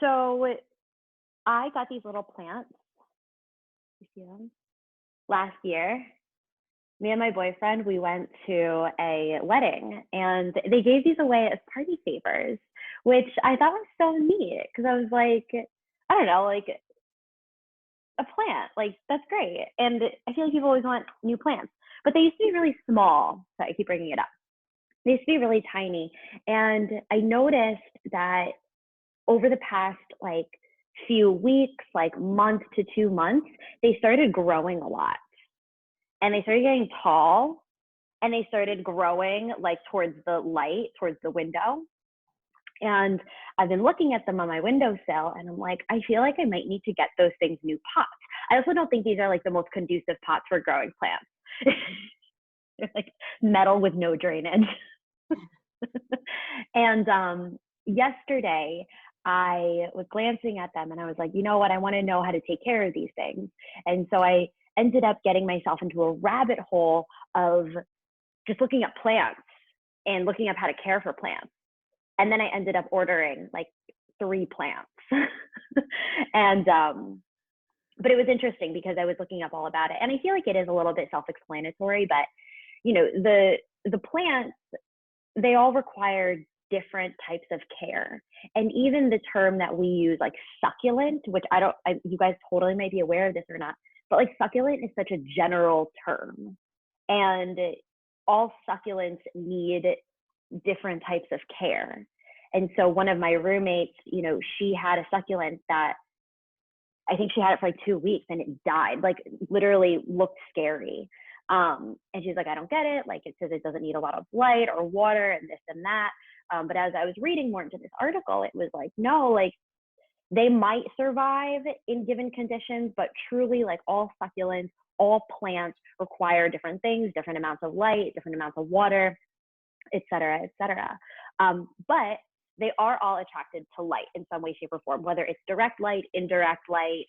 So I got these little plants, you see them, last year. Me and my boyfriend, we went to a wedding and they gave these away as party favors, which I thought was so neat because I was like, I don't know, like a plant, like that's great. And I feel like people always want new plants, but they used to be really small. So I keep bringing it up. They used to be really tiny. And I noticed that over the past like few weeks, like month to 2 months, they started growing a lot and they started getting tall and they started growing like towards the light, towards the window. And I've been looking at them on my windowsill and I'm like, I feel like I might need to get those things new pots. I also don't think these are like the most conducive pots for growing plants. They're like metal with no drainage. And yesterday I was glancing at them and I was like, you know what? I want to know how to take care of these things. And so I ended up getting myself into a rabbit hole of just looking at plants and looking up how to care for plants. And then I ended up ordering like 3 plants. And but it was interesting because I was looking up all about it. And I feel like it is a little bit self-explanatory, but you know, the plants, they all require different types of care. And even the term that we use, like succulent, which you guys totally might be aware of this or not, but like succulent is such a general term. And all succulents need different types of care. And so one of my roommates, you know, she had a succulent that I think she had it for like 2 weeks and it died, like literally looked scary. And she's like, I don't get it. Like it says it doesn't need a lot of light or water and this and that. But as I was reading more into this article, it was like, no, like they might survive in given conditions, but truly like all succulents, all plants require different things, different amounts of light, different amounts of water, et cetera, et cetera. But they are all attracted to light in some way, shape, or form, whether it's direct light, indirect light.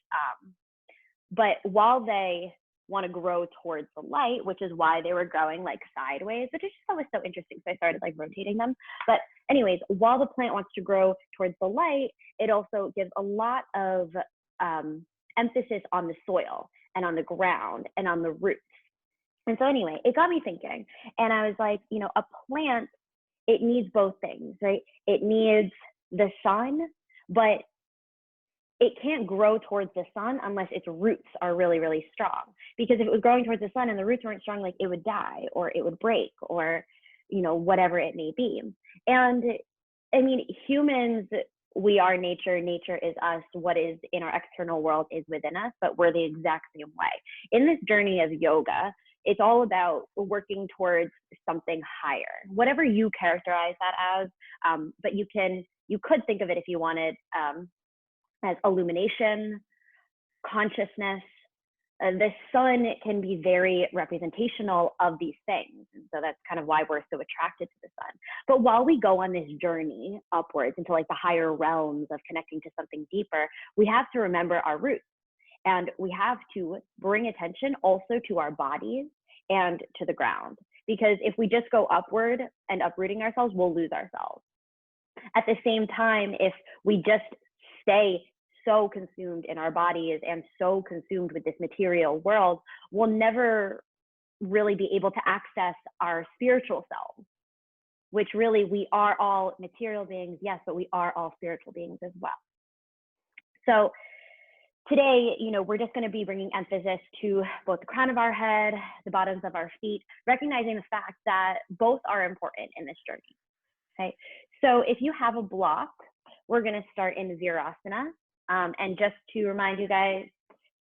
But while they want to grow towards the light, which is why they were growing like sideways, which I just thought was so interesting. So I started like rotating them. But anyways, while the plant wants to grow towards the light, it also gives a lot of emphasis on the soil and on the ground and on the roots. And so anyway, it got me thinking. And I was like, you know, a plant, it needs both things, right? It needs the sun, but it can't grow towards the sun unless its roots are really, really strong. Because if it was growing towards the sun and the roots weren't strong, like it would die or it would break or, you know, whatever it may be. And I mean, humans, we are nature, nature is us. What is in our external world is within us, but we're the exact same way. In this journey of yoga, it's all about working towards something higher, whatever you characterize that as. But you could think of it if you wanted as illumination, consciousness. The sun can be very representational of these things. And so that's kind of why we're so attracted to the sun. But while we go on this journey upwards into like the higher realms of connecting to something deeper, we have to remember our roots. And we have to bring attention also to our bodies and to the ground. Because if we just go upward and uprooting ourselves, we'll lose ourselves. At the same time, if we just stay so consumed in our bodies and so consumed with this material world, we'll never really be able to access our spiritual selves, which really we are all material beings, yes, but we are all spiritual beings as well. So today, you know, we're just going to be bringing emphasis to both the crown of our head, the bottoms of our feet, recognizing the fact that both are important in this journey. Okay, so if you have a block, we're going to start in Virasana. And just to remind you guys,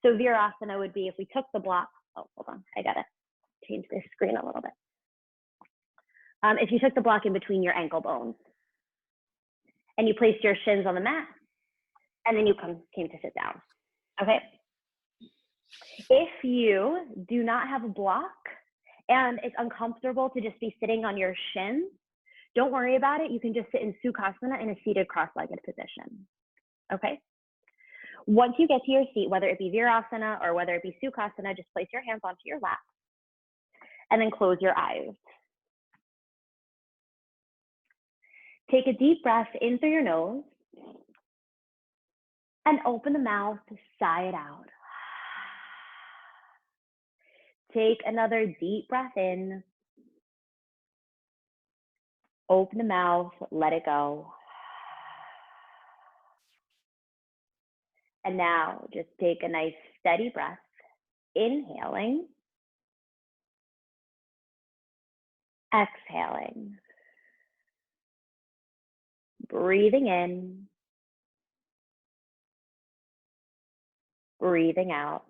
so Virasana would be if we took the block, oh, hold on, I got to change this screen a little bit. If you took the block in between your ankle bones and you placed your shins on the mat, and then you came to sit down, okay? If you do not have a block and it's uncomfortable to just be sitting on your shins, don't worry about it. You can just sit in Sukhasana in a seated cross-legged position, okay? Once you get to your seat, whether it be Virasana or whether it be Sukhasana, just place your hands onto your lap and then close your eyes. Take a deep breath in through your nose And open the mouth, sigh it out. Take another deep breath in. Open the mouth, let it go. And now just take a nice steady breath, inhaling, exhaling, breathing in, breathing out.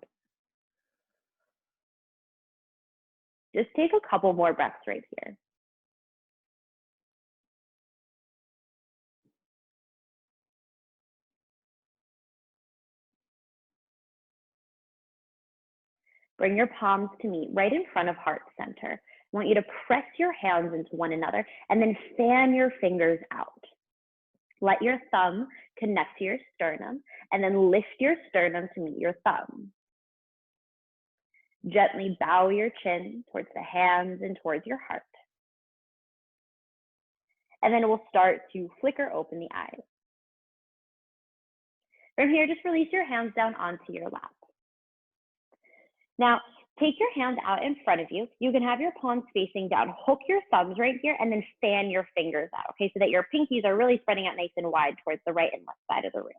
Just take a couple more breaths right here. Bring your palms to meet right in front of heart center. I want you to press your hands into one another and then fan your fingers out. Let your thumb connect to your sternum and then lift your sternum to meet your thumb. Gently bow your chin towards the hands and towards your heart. And then we'll start to flicker open the eyes. From here, just release your hands down onto your lap. Now, take your hands out in front of you. You can have your palms facing down. Hook your thumbs right here and then fan your fingers out, okay, so that your pinkies are really spreading out nice and wide towards the right and left side of the room.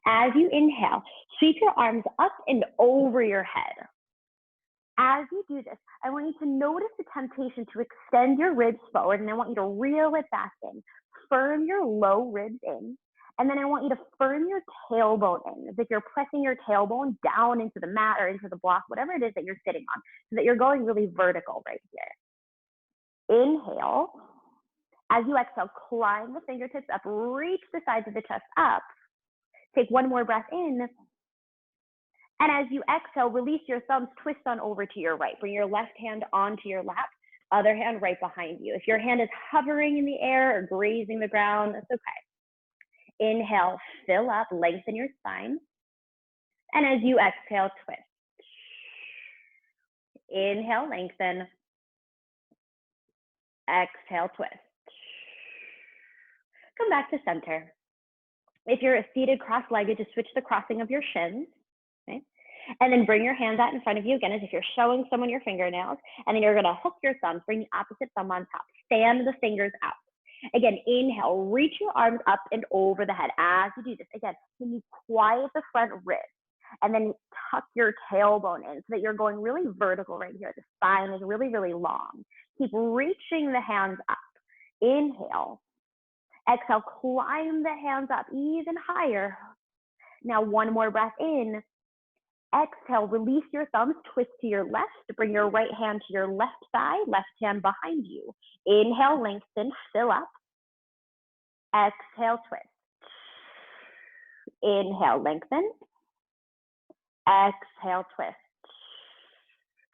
As you inhale, sweep your arms up and over your head. As you do this, I want you to notice the temptation to extend your ribs forward, and I want you to reel it back in. Firm your low ribs in, and then I want you to firm your tailbone in, as if you're pressing your tailbone down into the mat or into the block, whatever it is that you're sitting on, so that you're going really vertical right here. Inhale. As you exhale, climb the fingertips up, reach the sides of the chest up. Take one more breath in. And as you exhale, release your thumbs, twist on over to your right. Bring your left hand onto your lap, other hand right behind you. If your hand is hovering in the air or grazing the ground, that's okay. Inhale, fill up, lengthen your spine. And as you exhale, twist. Inhale, lengthen. Exhale, twist. Come back to center. If you're seated cross-legged, just switch the crossing of your shins. Okay? And then bring your hands out in front of you, again, as if you're showing someone your fingernails. And then you're gonna hook your thumbs, bring the opposite thumb on top. Fan the fingers out. Again, inhale, reach your arms up and over the head. As you do this, again, can you quiet the front ribs? And then tuck your tailbone in so that you're going really vertical right here. The spine is really, really long. Keep reaching the hands up. Inhale. Exhale, climb the hands up even higher. Now one more breath in. Exhale, release your thumbs, twist to your left, bring your right hand to your left thigh, left hand behind you. Inhale, lengthen, fill up. Exhale, twist. Inhale, lengthen. Exhale, twist.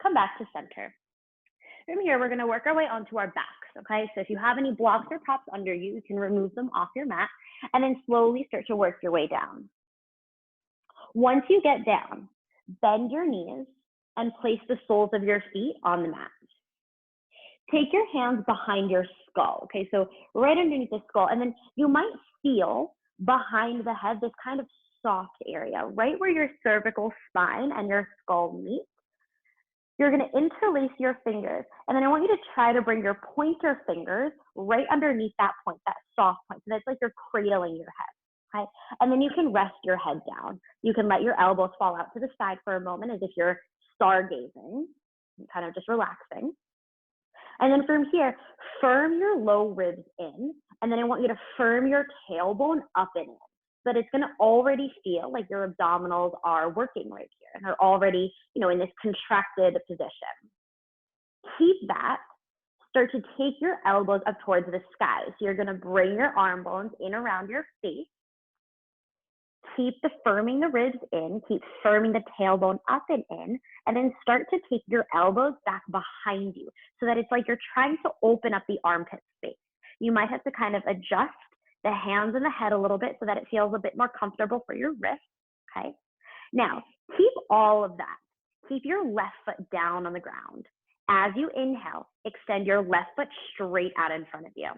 Come back to center. From here, we're gonna work our way onto our backs, okay? So if you have any blocks or props under you, you can remove them off your mat and then slowly start to work your way down. Once you get down, bend your knees and place the soles of your feet on the mat. Take your hands behind your skull, okay? So right underneath the skull, and then you might feel behind the head this kind of soft area, right where your cervical spine and your skull meet. You're gonna interlace your fingers, and then I want you to try to bring your pointer fingers right underneath that point, that soft point. So that's like you're cradling your head, okay? And then you can rest your head down. You can let your elbows fall out to the side for a moment as if you're stargazing, kind of just relaxing. And then from here, firm your low ribs in, and then I want you to firm your tailbone up and in. But it's gonna already feel like your abdominals are working right here and are already, in this contracted position. Keep that. Start to take your elbows up towards the sky. So you're gonna bring your arm bones in around your face. Keep firming the ribs in, keep firming the tailbone up and in, and then start to take your elbows back behind you so that it's like you're trying to open up the armpit space. You might have to kind of adjust the hands and the head a little bit so that it feels a bit more comfortable for your wrist, okay? Now, keep all of that. Keep your left foot down on the ground. As you inhale, extend your left foot straight out in front of you.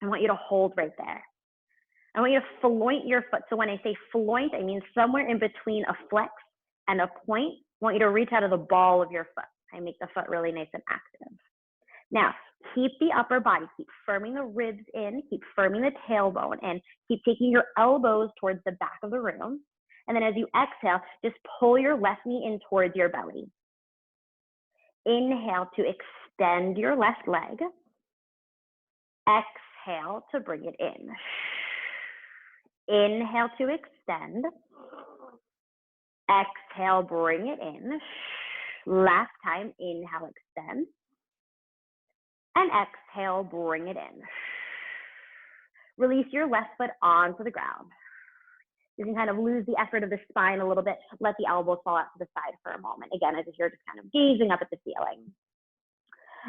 I want you to hold right there. I want you to floint your foot. So when I say floint, I mean somewhere in between a flex and a point. I want you to reach out of the ball of your foot. I make the foot really nice and active. Now, keep the upper body, keep firming the ribs in, keep firming the tailbone in, keep taking your elbows towards the back of the room. And then as you exhale, just pull your left knee in towards your belly. Inhale to extend your left leg. Exhale to bring it in. Inhale to extend. Exhale, bring it in. Last time, inhale, extend. And exhale, bring it in. Release your left foot onto the ground. You can kind of lose the effort of the spine a little bit. Let the elbows fall out to the side for a moment. Again, as if you're just kind of gazing up at the ceiling.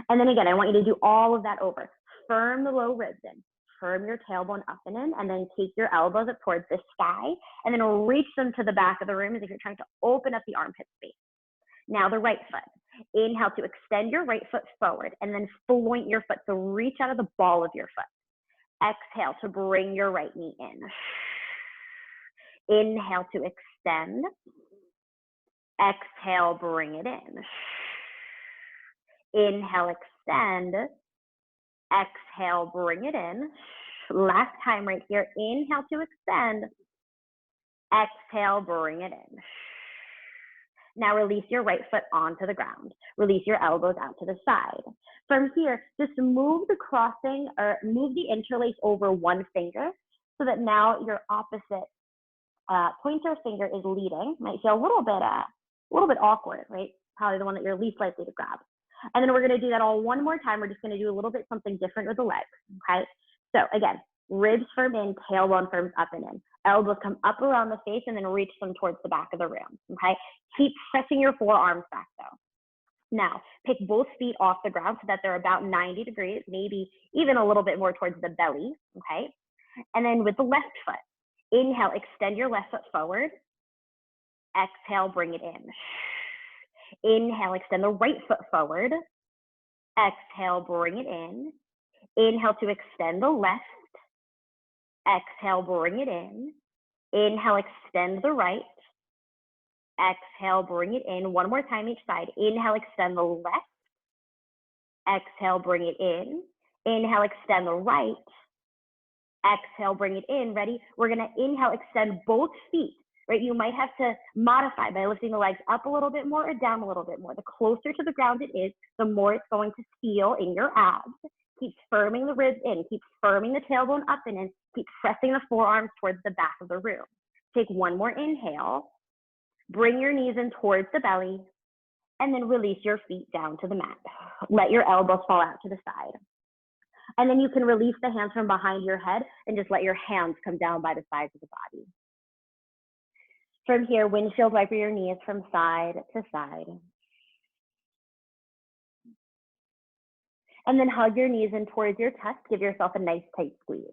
And then again, I want you to do all of that over. Firm the low ribs in. Firm your tailbone up and in, and then take your elbows up towards the sky, and then reach them to the back of the room as if you're trying to open up the armpit space. Now the right foot. Inhale to extend your right foot forward, and then floint your foot. So reach out of the ball of your foot. Exhale to bring your right knee in. Inhale to extend. Exhale, bring it in. Inhale, extend. Exhale, bring it in. Last time right here. Inhale to extend. Exhale, bring it in. Now release your right foot onto the ground. Release your elbows out to the side. From here, just move the crossing or move the interlace over one finger so that now your opposite pointer finger is leading. Might feel a little bit awkward, right? Probably the one that you're least likely to grab. And then we're going to do that all one more time. We're just going to do a little bit something different with the legs, okay? So again, ribs firm in, tailbone firms up and in. Elbows come up around the face and then reach them towards the back of the room, okay? Keep pressing your forearms back though. Now, pick both feet off the ground so that they're about 90 degrees, maybe even a little bit more towards the belly, okay? And then with the left foot, inhale, extend your left foot forward. Exhale, bring it in. Inhale, extend the right foot forward. Exhale, bring it in. Inhale to extend the left. Exhale, bring it in. Inhale, extend the right. Exhale, bring it in. One more time each side. Inhale, extend the left. Exhale, bring it in. Inhale, extend the right. Exhale, bring it in. Ready? We're going to inhale, extend both feet. Right? You might have to modify by lifting the legs up a little bit more or down a little bit more. The closer to the ground it is, the more it's going to feel in your abs. Keep firming the ribs in. Keep firming the tailbone up and in. Keep pressing the forearms towards the back of the room. Take one more inhale. Bring your knees in towards the belly, and then release your feet down to the mat. Let your elbows fall out to the side. And then you can release the hands from behind your head and just let your hands come down by the sides of the body. From here, windshield wiper your knees from side to side. And then hug your knees in towards your chest. Give yourself a nice tight squeeze.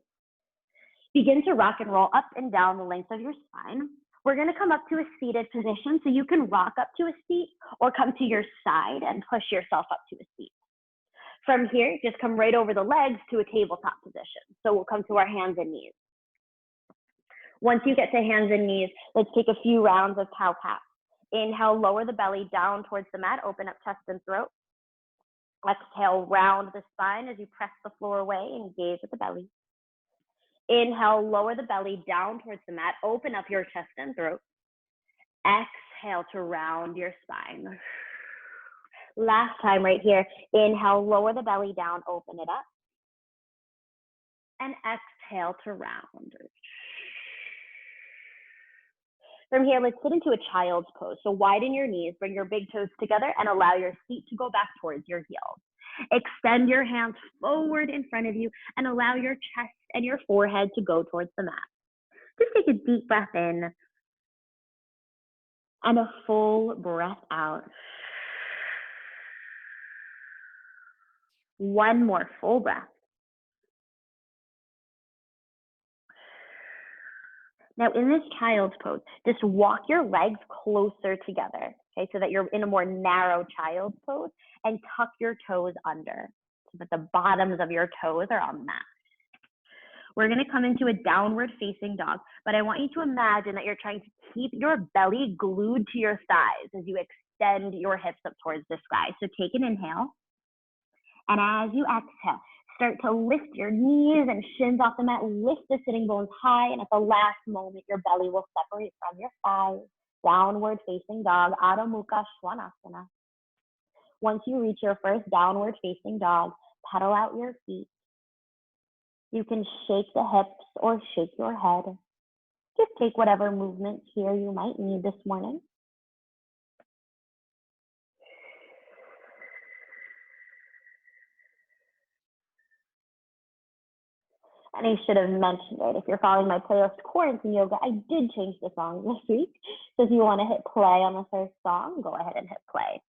Begin to rock and roll up and down the length of your spine. We're going to come up to a seated position, so you can rock up to a seat or come to your side and push yourself up to a seat. From here, just come right over the legs to a tabletop position. So we'll come to our hands and knees. Once you get to hands and knees, let's take a few rounds of cow pat. Inhale, lower the belly down towards the mat, open up chest and throat. Exhale, round the spine as you press the floor away and gaze at the belly. Inhale, lower the belly down towards the mat, open up your chest and throat. Exhale to round your spine. Last time right here, inhale, lower the belly down, open it up. And exhale to round. From here, let's sit into a child's pose. So widen your knees, bring your big toes together, and allow your feet to go back towards your heels. Extend your hands forward in front of you and allow your chest and your forehead to go towards the mat. Just take a deep breath in and a full breath out. One more full breath. Now in this child's pose, just walk your legs closer together, okay, so that you're in a more narrow child's pose, and tuck your toes under so that the bottoms of your toes are on the mat. We're going to come into a downward facing dog, but I want you to imagine that you're trying to keep your belly glued to your thighs as you extend your hips up towards the sky. So take an inhale. And as you exhale, start to lift your knees and shins off the mat, lift the sitting bones high, and at the last moment, your belly will separate from your thighs. Downward facing dog, Adho Mukha Svanasana. Once you reach your first downward facing dog, pedal out your feet. You can shake the hips or shake your head. Just take whatever movement here you might need this morning. And I should have mentioned it. If you're following my playlist Quarantine Yoga, I did change the song this week. So if you want to hit play on the first song, go ahead and hit play.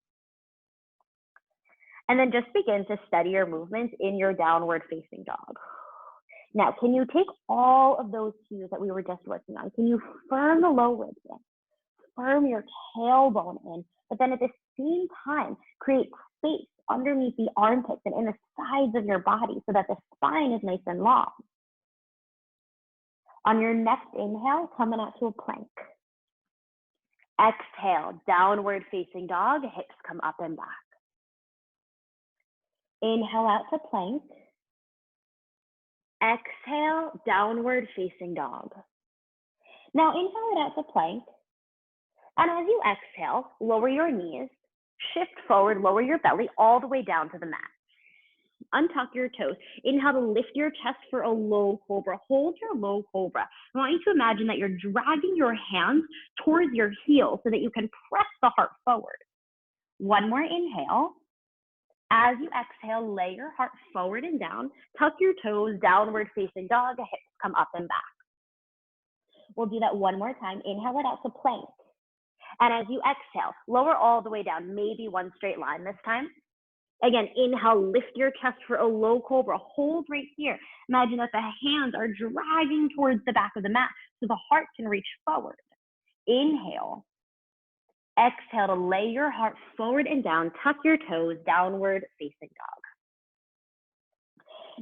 And then just begin to steady your movements in your downward facing dog. Now, can you take all of those cues that we were just working on? Can you firm the low ribs in, firm your tailbone in, but then at the same time, create space underneath the armpits and in the sides of your body so that the spine is nice and long. On your next inhale, coming out to a plank. Exhale, downward facing dog, hips come up and back. Inhale out to plank. Exhale, downward facing dog. Now inhale it out to plank. And as you exhale, lower your knees, shift forward, lower your belly all the way down to the mat. Untuck your toes. Inhale to lift your chest for a low cobra. Hold your low cobra. I want you to imagine that you're dragging your hands towards your heels so that you can press the heart forward. One more inhale. As you exhale, lay your heart forward and down. Tuck your toes, downward facing dog, hips come up and back. We'll do that one more time. Inhale it out to plank. And as you exhale, lower all the way down, maybe one straight line this time. Again, inhale, lift your chest for a low cobra. Hold right here. Imagine that the hands are dragging towards the back of the mat so the heart can reach forward. Inhale. Exhale to lay your heart forward and down. Tuck your toes, downward facing dog.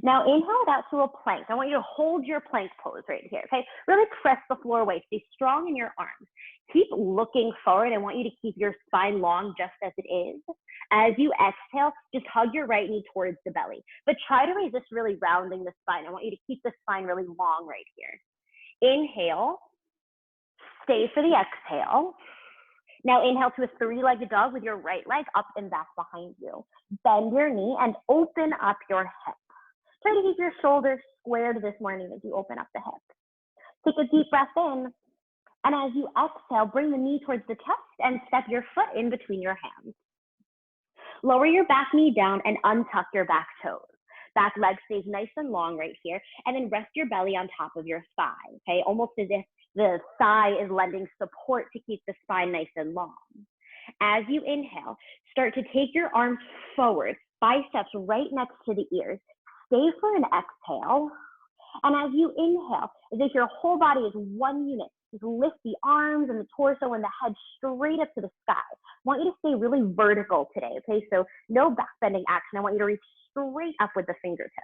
Now inhale it out to a plank. I want you to hold your plank pose right here, okay? Really press the floor away. Stay strong in your arms. Keep looking forward. I want you to keep your spine long just as it is. As you exhale, just hug your right knee towards the belly. But try to resist really rounding the spine. I want you to keep the spine really long right here. Inhale. Stay for the exhale. Now inhale to a three-legged dog with your right leg up and back behind you. Bend your knee and open up your hip. Try to keep your shoulders squared this morning as you open up the hip. Take a deep breath in. And as you exhale, bring the knee towards the chest and step your foot in between your hands. Lower your back knee down and untuck your back toes. Back leg stays nice and long right here. And then rest your belly on top of your thigh, okay? Almost as if the thigh is lending support to keep the spine nice and long. As you inhale, start to take your arms forward, biceps right next to the ears. Stay for an exhale. And as you inhale, as if your whole body is one unit, just lift the arms and the torso and the head straight up to the sky. I want you to stay really vertical today, okay? So no back bending action. I want you to reach straight up with the fingertips.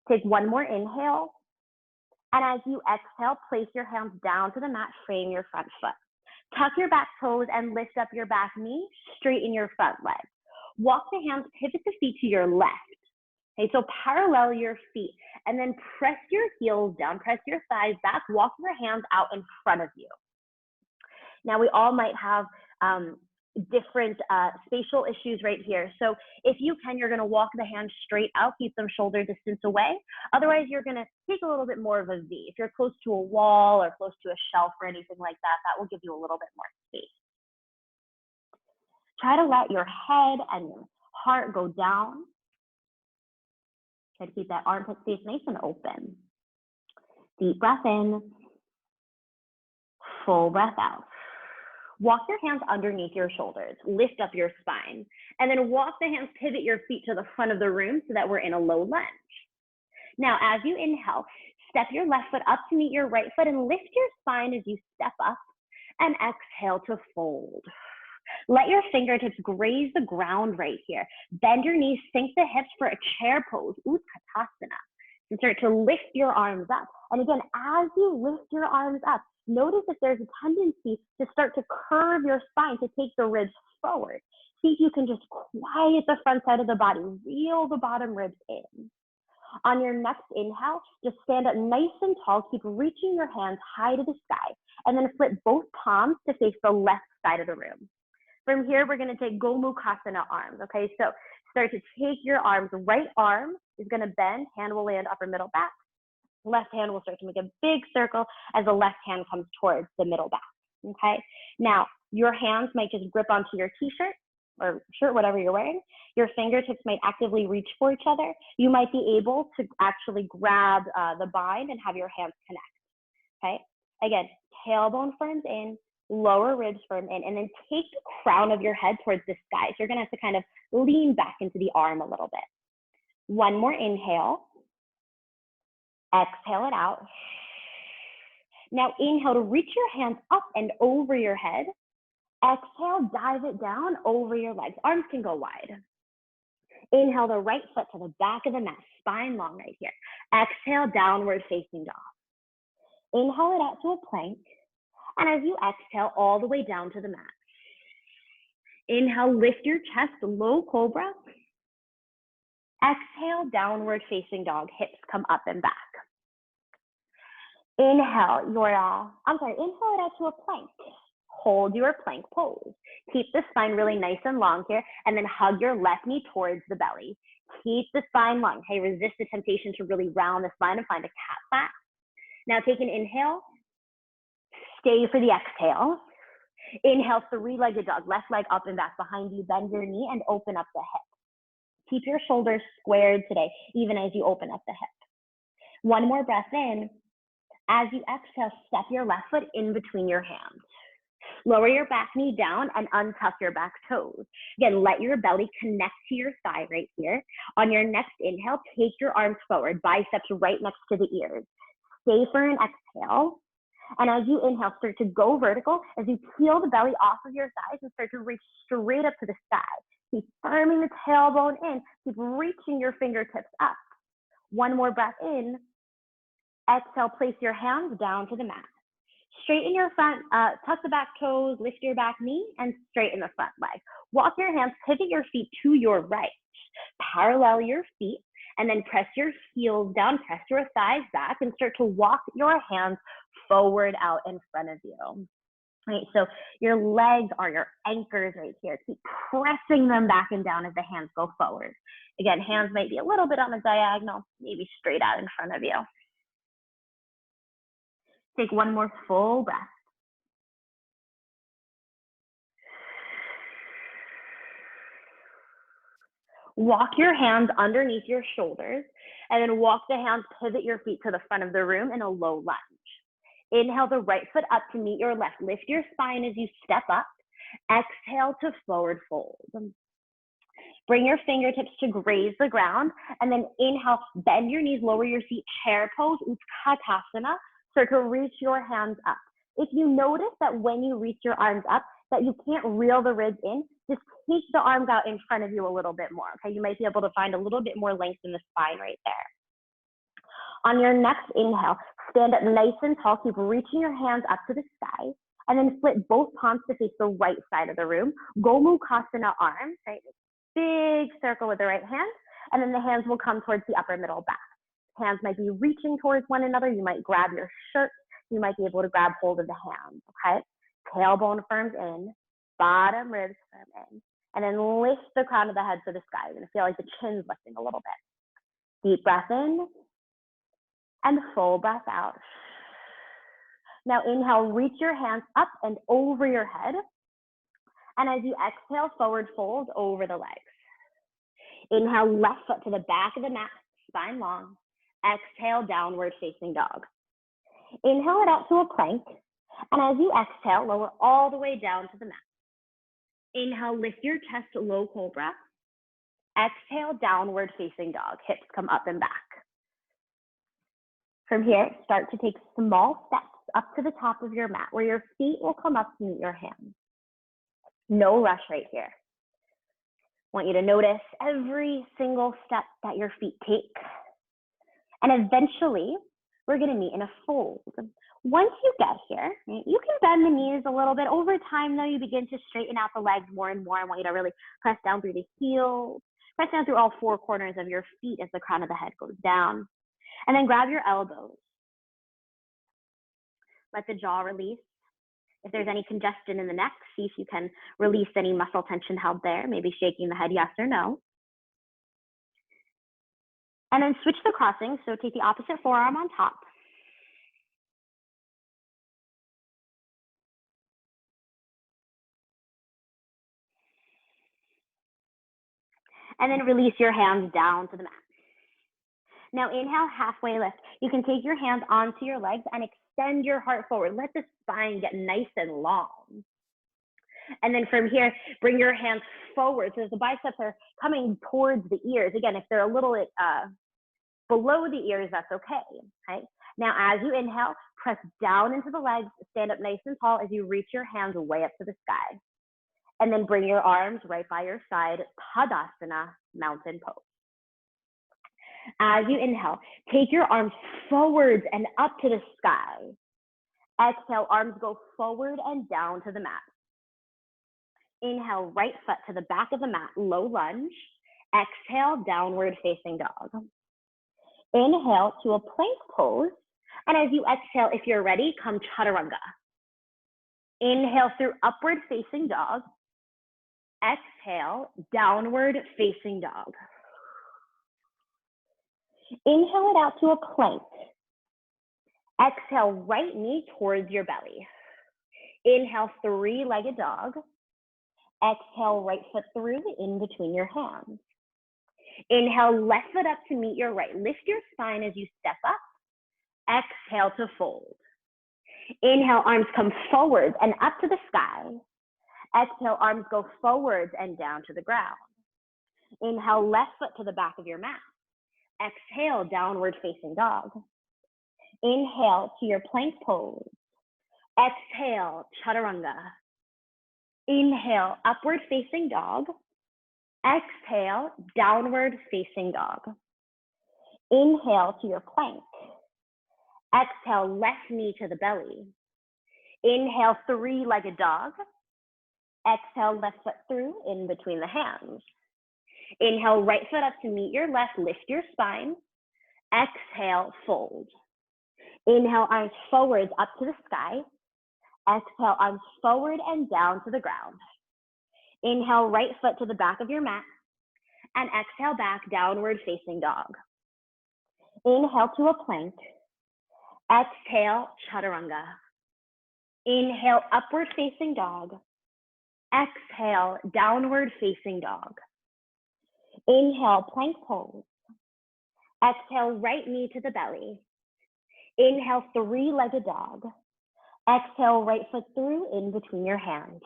Take one more inhale. And as you exhale, place your hands down to the mat, frame your front foot. Tuck your back toes and lift up your back knee, straighten your front leg. Walk the hands, pivot the feet to your left. Okay, so parallel your feet and then press your heels down, press your thighs back, walk your hands out in front of you. Now we all might have different spatial issues right here. So if you can, you're gonna walk the hands straight out, keep them shoulder distance away. Otherwise, you're gonna take a little bit more of a V. If you're close to a wall or close to a shelf or anything like that, that will give you a little bit more space. Try to let your head and your heart go down. Try to keep that armpit space nice and open. Deep breath in, full breath out. Walk your hands underneath your shoulders, lift up your spine, and then walk the hands, pivot your feet to the front of the room so that we're in a low lunge. Now, as you inhale, step your left foot up to meet your right foot and lift your spine as you step up, and exhale to fold. Let your fingertips graze the ground right here. Bend your knees, sink the hips for a chair pose, Utkatasana. and start to lift your arms up. And again, as you lift your arms up, notice if there's a tendency to start to curve your spine to take the ribs forward. See if you can just quiet the front side of the body, reel the bottom ribs in. On your next inhale, just stand up nice and tall, keep reaching your hands high to the sky, and then flip both palms to face the left side of the room. From here, we're gonna take Gomukhasana arms, okay? So start to take your arms, right arm is gonna bend, hand will land upper middle back, left hand will start to make a big circle as the left hand comes towards the middle back, okay? Now, your hands might just grip onto your t-shirt or shirt, whatever you're wearing. Your fingertips might actively reach for each other. You might be able to actually grab the bind and have your hands connect, okay? Again, tailbone firms in, lower ribs firm in, and then take the crown of your head towards the sky. So you're gonna have to kind of lean back into the arm a little bit. One more inhale. Exhale it out. Now inhale to reach your hands up and over your head. Exhale, dive it down over your legs. Arms can go wide. Inhale the right foot to the back of the mat, spine long right here. Exhale, downward facing dog. Inhale it out to a plank. And as you exhale, all the way down to the mat. Inhale, lift your chest, low cobra. Exhale, downward facing dog, hips come up and back. Inhale inhale it out to a plank. Hold your plank pose. Keep the spine really nice and long here, and then hug your left knee towards the belly. Keep the spine long. Hey, resist the temptation to really round the spine and find a cat back. Now take an inhale. Stay for the exhale. Inhale, three-legged dog. Left leg up and back behind you. Bend your knee and open up the hip. Keep your shoulders squared today, even as you open up the hip. One more breath in. As you exhale, step your left foot in between your hands. Lower your back knee down and untuck your back toes. Again, let your belly connect to your thigh right here. On your next inhale, take your arms forward, biceps right next to the ears. Stay for an exhale. And as you inhale, start to go vertical as you peel the belly off of your thighs and start to reach straight up to the sky. Keep firming the tailbone in. Keep reaching your fingertips up. One more breath in. Exhale, place your hands down to the mat. Straighten your front, tuck the back toes, lift your back knee, and straighten the front leg. Walk your hands, pivot your feet to your right. Parallel your feet, and then press your heels down, press your thighs back, and start to walk your hands forward out in front of you. Right, so your legs are your anchors right here. Keep pressing them back and down as the hands go forward. Again, hands might be a little bit on a diagonal, maybe straight out in front of you. Take one more full breath. Walk your hands underneath your shoulders, and then walk the hands, pivot your feet to the front of the room in a low lunge. Inhale the right foot up to meet your left. Lift your spine as you step up. Exhale to forward fold. Bring your fingertips to graze the ground, and then inhale, bend your knees, lower your feet, chair pose, Utkatasana. Start to reach your hands up. If you notice that when you reach your arms up, that you can't reel the ribs in, just take the arms out in front of you a little bit more, okay? You might be able to find a little bit more length in the spine right there. On your next inhale, stand up nice and tall, keep reaching your hands up to the sky, and then flip both palms to face the right side of the room. Gomukhasana arms, right? Big circle with the right hand, and then the hands will come towards the upper middle back. Hands might be reaching towards one another. You might grab your shirt. You might be able to grab hold of the hands, okay? Tailbone firms in, bottom ribs firm in, and then lift the crown of the head to the sky. You're gonna feel like the chin's lifting a little bit. Deep breath in, and full breath out. Now inhale, reach your hands up and over your head. And as you exhale, forward fold over the legs. Inhale, left foot to the back of the mat, spine long. Exhale, downward facing dog. Inhale it out to a plank. And as you exhale, lower all the way down to the mat. Inhale, lift your chest to low cobra. Exhale, downward facing dog. Hips come up and back. From here, start to take small steps up to the top of your mat where your feet will come up to meet your hands. No rush right here. I want you to notice every single step that your feet take And eventually, we're gonna meet in a fold. Once you get here, you can bend the knees a little bit. Over time, though, you begin to straighten out the legs more and more. I want you to really press down through the heels, press down through all four corners of your feet as the crown of the head goes down. And then grab your elbows. Let the jaw release. If there's any congestion in the neck, see if you can release any muscle tension held there, maybe shaking the head yes or no. And then switch the crossing, so take the opposite forearm on top. And then release your hands down to the mat. Now inhale, halfway lift. You can take your hands onto your legs and extend your heart forward. Let the spine get nice and long. And then from here, bring your hands forward. So the biceps are coming towards the ears. Again, if they're a little below the ears, that's okay, right? Now, as you inhale, press down into the legs, stand up nice and tall as you reach your hands way up to the sky. And then bring your arms right by your side, Tadasana, mountain pose. As you inhale, take your arms forwards and up to the sky. Exhale, arms go forward and down to the mat. Inhale, right foot to the back of the mat, low lunge. Exhale, downward facing dog. Inhale to a plank pose. And as you exhale, if you're ready, come chaturanga. Inhale through upward facing dog. Exhale, downward facing dog. Inhale it out to a plank. Exhale, right knee towards your belly. Inhale, three-legged dog. Exhale, right foot through in between your hands. Inhale, left foot up to meet your right. Lift your spine as you step up. Exhale to fold. Inhale, arms come forward and up to the sky. Exhale, arms go forwards and down to the ground. Inhale, left foot to the back of your mat. Exhale, downward facing dog. Inhale to your plank pose. Exhale, chaturanga. Inhale, upward facing dog. Exhale, downward facing dog. Inhale to your plank. Exhale, left knee to the belly. Inhale, three-legged dog. Exhale, left foot through in between the hands. Inhale, right foot up to meet your left, lift your spine. Exhale, fold. Inhale, arms forwards up to the sky. Exhale, arms forward and down to the ground. Inhale, right foot to the back of your mat. And exhale back, downward facing dog. Inhale to a plank. Exhale, chaturanga. Inhale, upward facing dog. Exhale, downward facing dog. Inhale, plank pose. Exhale, right knee to the belly. Inhale, three-legged dog. Exhale, right foot through in between your hands.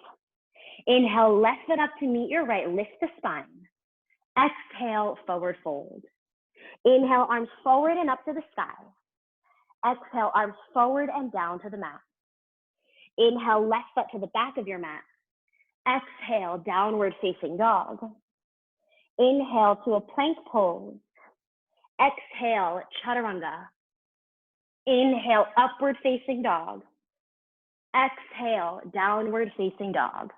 Inhale, left foot up to meet your right, lift the spine. Exhale, forward fold. Inhale, arms forward and up to the sky. Exhale, arms forward and down to the mat. Inhale, left foot to the back of your mat. Exhale, downward facing dog. Inhale to a plank pose. Exhale, chaturanga. Inhale, upward facing dog. Exhale, downward facing dog.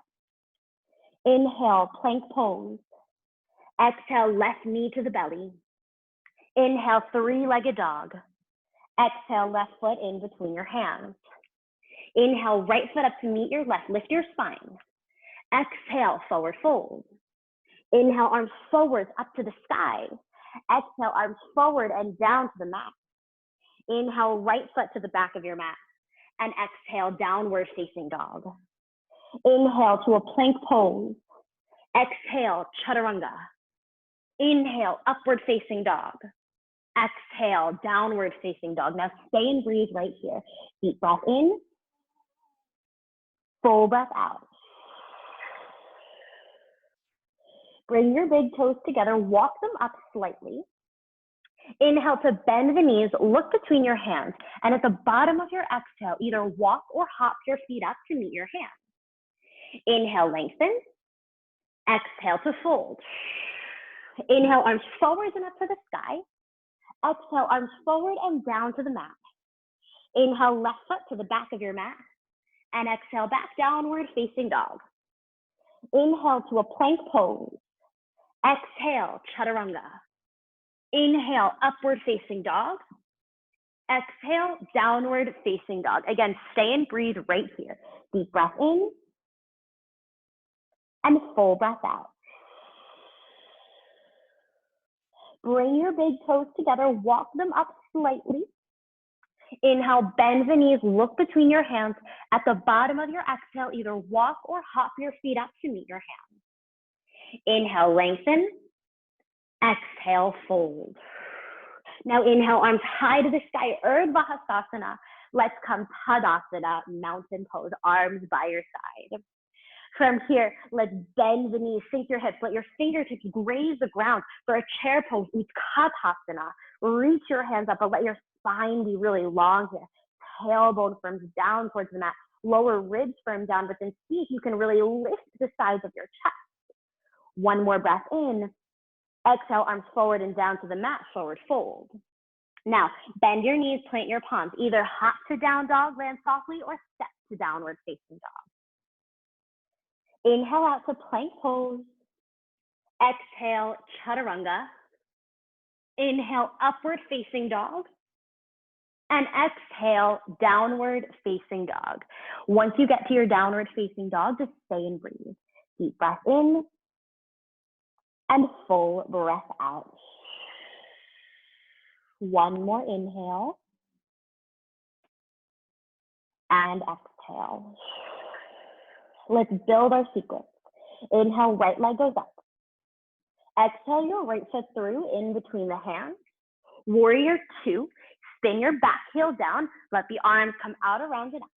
Inhale, plank pose. Exhale, left knee to the belly. Inhale, three-legged dog. Exhale, left foot in between your hands. Inhale, right foot up to meet your left, lift your spine. Exhale, forward fold. Inhale, arms forward up to the sky. Exhale, arms forward and down to the mat. Inhale, right foot to the back of your mat. And exhale, downward facing dog. Inhale to a plank pose. Exhale, chaturanga. Inhale, upward facing dog. Exhale, downward facing dog. Now stay and breathe right here. Deep breath in. Full breath out. Bring your big toes together, walk them up slightly. Inhale to bend the knees, look between your hands, and at the bottom of your exhale, either walk or hop your feet up to meet your hands. Inhale, lengthen. Exhale to fold. Inhale, arms forwards and up to the sky. Exhale, arms forward and down to the mat. Inhale, left foot to the back of your mat. And exhale, back downward facing dog. Inhale to a plank pose. Exhale, chaturanga. Inhale, upward facing dog. Exhale, downward facing dog. Again, stay and breathe right here. Deep breath in and full breath out. Bring your big toes together, walk them up slightly. Inhale, bend the knees, look between your hands. At the bottom of your exhale, either walk or hop your feet up to meet your hands. Inhale, lengthen. Exhale, fold. Now inhale, arms high to the sky, Urdhva Hastasana. Let's come Tadasana, mountain pose, arms by your side. From here, let's bend the knees, sink your hips, let your fingertips graze the ground for a chair pose, Utkatasana. Reach your hands up, but let your spine be really long here. Tailbone firms down towards the mat, lower ribs firm down, but then see if you can really lift the sides of your chest. One more breath in. Exhale, arms forward and down to the mat, forward fold. Now, bend your knees, plant your palms. Either hop to down dog, land softly, or step to downward facing dog. Inhale out to plank pose. Exhale, chaturanga. Inhale, upward facing dog. And exhale, downward facing dog. Once you get to your downward facing dog, just stay and breathe. Deep breath in and full breath out. One more inhale and exhale. Let's build our sequence. Inhale, right leg goes up. Exhale, your right foot through in between the hands. Warrior two, spin your back heel down. Let the arms come out around and up.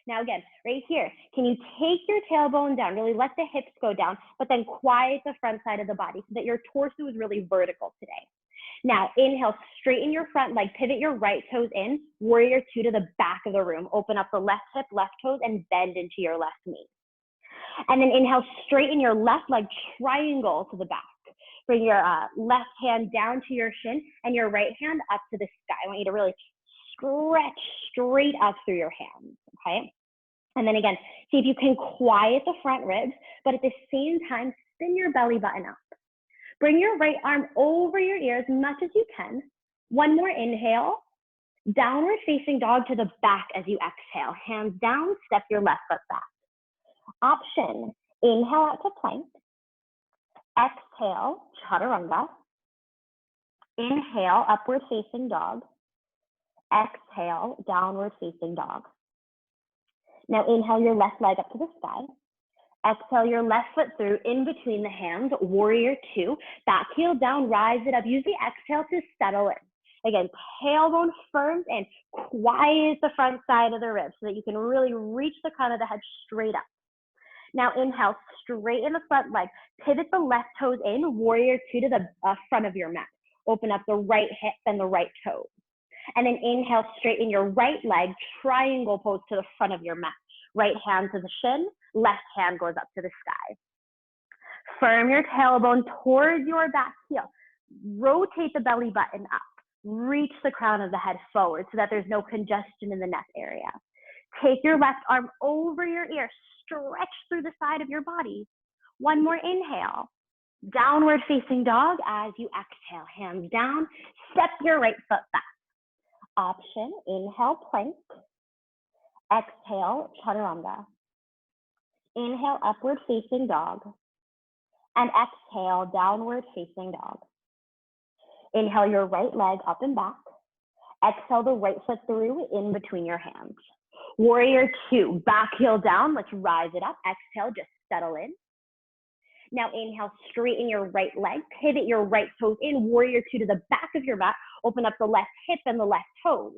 Now again, right here, can you take your tailbone down, really let the hips go down, but then quiet the front side of the body so that your torso is really vertical today. Now, inhale, straighten your front leg, pivot your right toes in, warrior two to the back of the room. Open up the left hip, left toes, and bend into your left knee. And then inhale, straighten your left leg, triangle to the back. Bring your left hand down to your shin and your right hand up to the sky. I want you to really stretch straight up through your hands, okay? And then again, see if you can quiet the front ribs, but at the same time, spin your belly button up. Bring your right arm over your ear as much as you can. One more inhale, downward facing dog to the back as you exhale. Hands down, step your left foot back. Option, inhale out to plank. Exhale, chaturanga. Inhale, upward facing dog. Exhale, downward facing dog. Now inhale your left leg up to the sky. Exhale your left foot through in between the hands, warrior two. Back heel down, rise it up. Use the exhale to settle in. Again, tailbone firms and quiet the front side of the ribs so that you can really reach the crown of the head straight up. Now inhale, straighten the front leg. Pivot the left toes in, warrior two to the front of your mat. Open up the right hip and the right toe. And then inhale, straighten your right leg, triangle pose to the front of your mat. Right hand to the shin, left hand goes up to the sky. Firm your tailbone towards your back heel. Rotate the belly button up. Reach the crown of the head forward so that there's no congestion in the neck area. Take your left arm over your ear. Stretch through the side of your body. One more inhale. Downward facing dog as you exhale. Hands down. Step your right foot back. Option, inhale, plank. Exhale, chaturanga. Inhale, upward facing dog. And exhale, downward facing dog. Inhale your right leg up and back. Exhale the right foot through in between your hands. Warrior two, back heel down. Let's rise it up. Exhale, just settle in. Now inhale, straighten your right leg. Pivot your right toes in. Warrior two to the back of your mat. Open up the left hip and the left toes.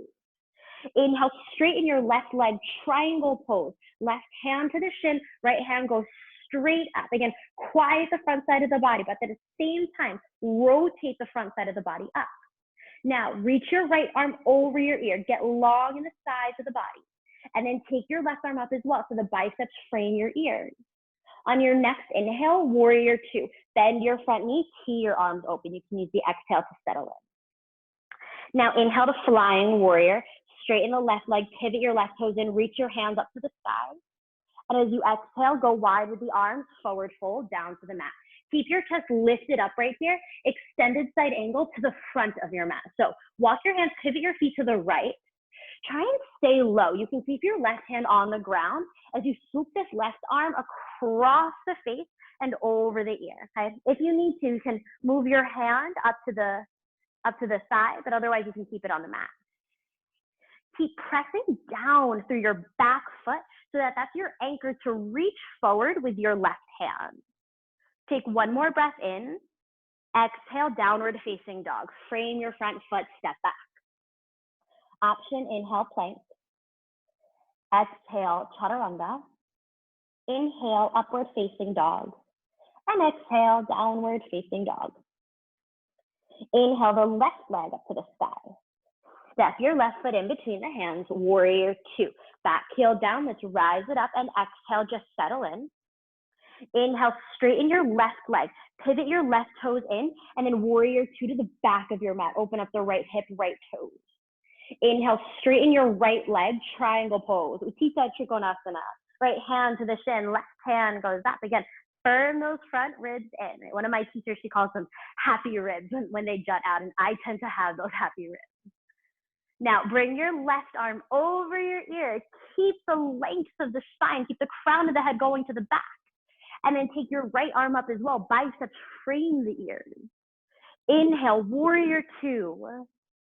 Inhale, straighten your left leg, triangle pose. Left hand to the shin, right hand goes straight up. Again, quiet the front side of the body, but at the same time, rotate the front side of the body up. Now, reach your right arm over your ear. Get long in the sides of the body. And then take your left arm up as well so the biceps frame your ears. On your next inhale, warrior two. Bend your front knee, tee your arms open. You can use the exhale to settle in. Now inhale to flying warrior. Straighten the left leg, pivot your left toes in, reach your hands up to the sky. And as you exhale, go wide with the arms, forward fold, down to the mat. Keep your chest lifted up right here, extended side angle to the front of your mat. So walk your hands, pivot your feet to the right. Try and stay low. You can keep your left hand on the ground as you swoop this left arm across the face and over the ear, okay? If you need to, you can move your hand up to the side, but otherwise you can keep it on the mat. Keep pressing down through your back foot so that that's your anchor to reach forward with your left hand. Take one more breath in. Exhale, downward facing dog. Frame your front foot, step back. Option, inhale, plank. Exhale, chaturanga. Inhale, upward facing dog. And exhale, downward facing dog. Inhale the left leg up to the sky. Step your left foot in between the hands, warrior two. Back heel down, let's rise it up, and exhale, just settle in. Inhale, straighten your left leg, pivot your left toes in, and then warrior two to the back of your mat. Open up the right hip, right toes. Inhale, straighten your right leg, triangle pose. Utthita Trikonasana. Right hand to the shin, left hand goes up. Again, firm those front ribs in. One of my teachers, she calls them happy ribs when they jut out, and I tend to have those happy ribs. Now, bring your left arm over your ear. Keep the length of the spine. Keep the crown of the head going to the back. And then take your right arm up as well. Biceps frame the ears. Inhale, warrior two.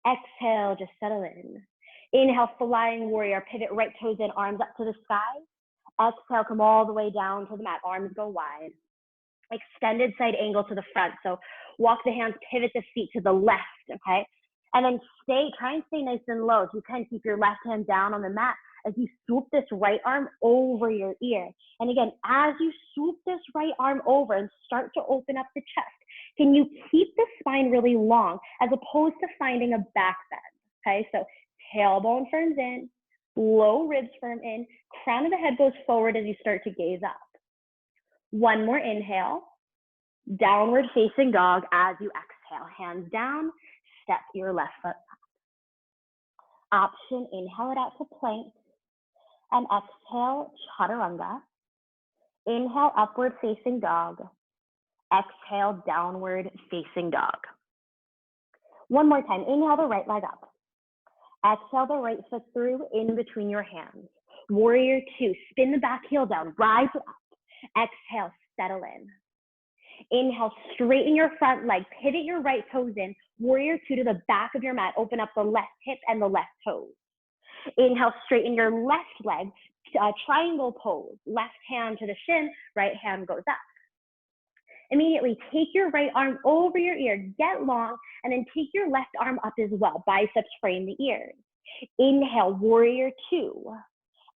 Exhale, just settle in. Inhale, flying warrior. Pivot right toes in, arms up to the sky. Exhale, come all the way down to the mat. Arms go wide. Extended side angle to the front. So walk the hands, pivot the feet to the left, okay? And then try and stay nice and low. If you can, keep your left hand down on the mat as you swoop this right arm over your ear. And again, as you swoop this right arm over and start to open up the chest, can you keep the spine really long as opposed to finding a back bend, okay? So tailbone firms in, low ribs firm in, crown of the head goes forward as you start to gaze up. One more inhale, downward facing dog as you exhale. Hands down, step your left foot back. Option, inhale it out to plank, and exhale, chaturanga. Inhale, upward facing dog. Exhale, downward facing dog. One more time, inhale the right leg up. Exhale the right foot through in between your hands. Warrior two, spin the back heel down, rise up. Exhale, settle in. Inhale, straighten your front leg, pivot your right toes in, warrior two to the back of your mat, open up the left hip and the left toes. Inhale, straighten your left leg, triangle pose, left hand to the shin, right hand goes up. Immediately take your right arm over your ear, get long, and then take your left arm up as well, biceps frame the ears. Inhale, warrior two.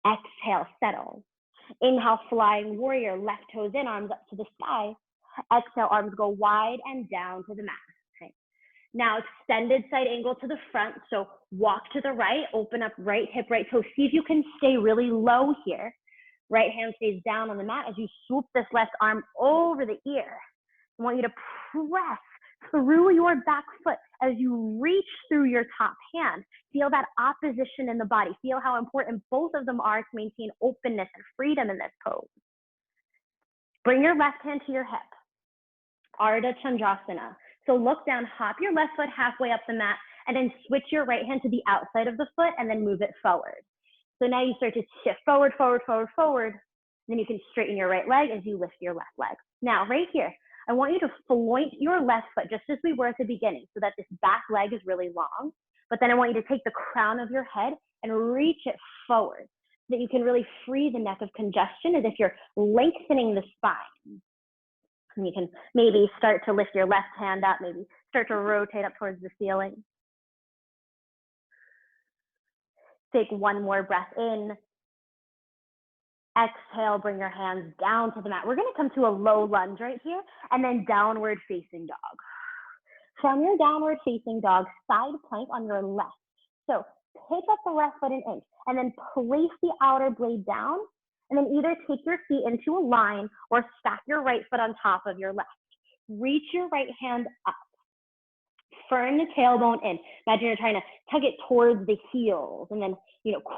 Exhale, settle. Inhale, flying warrior, left toes in, arms up to the sky. Exhale, arms go wide and down to the mat. Okay. Now, extended side angle to the front. So walk to the right, open up right hip, right toe. See if you can stay really low here. Right hand stays down on the mat as you swoop this left arm over the ear. I want you to press through your back foot as you reach through your top hand. Feel that opposition in the body. Feel how important both of them are to maintain openness and freedom in this pose. Bring your left hand to your hip. Ardha Chandrasana. So look down, hop your left foot halfway up the mat, and then switch your right hand to the outside of the foot and then move it forward. So now you start to shift forward, forward, forward, forward. Then you can straighten your right leg as you lift your left leg. Now, right here, I want you to floint your left foot just as we were at the beginning so that this back leg is really long. But then I want you to take the crown of your head and reach it forward so that you can really free the neck of congestion as if you're lengthening the spine. And you can maybe start to lift your left hand up, maybe start to rotate up towards the ceiling. Take one more breath in. Exhale, bring your hands down to the mat. We're going to come to a low lunge right here and then downward facing dog. From your downward facing dog, side plank on your left. So pick up the left foot an inch and then place the outer blade down And then either take your feet into a line or stack your right foot on top of your left. Reach your right hand up. Firm the tailbone in. Imagine you're trying to tug it towards the heels, and then,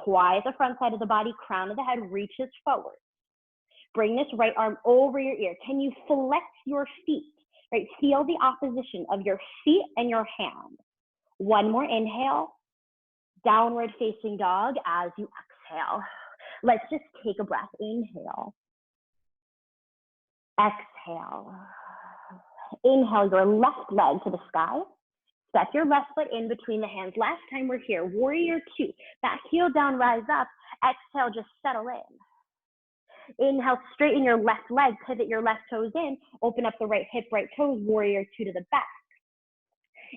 quiet the front side of the body, crown of the head reaches forward. Bring this right arm over your ear. Can you flex your feet? Right? Feel the opposition of your feet and your hand. One more inhale. Downward facing dog as you exhale. Let's just take a breath. Inhale. Exhale. Inhale your left leg to the sky. Step your left foot in between the hands. Last time we're here, warrior two. Back heel down, rise up. Exhale, just settle in. Inhale, straighten your left leg, pivot your left toes in, open up the right hip, right toes, warrior two to the back.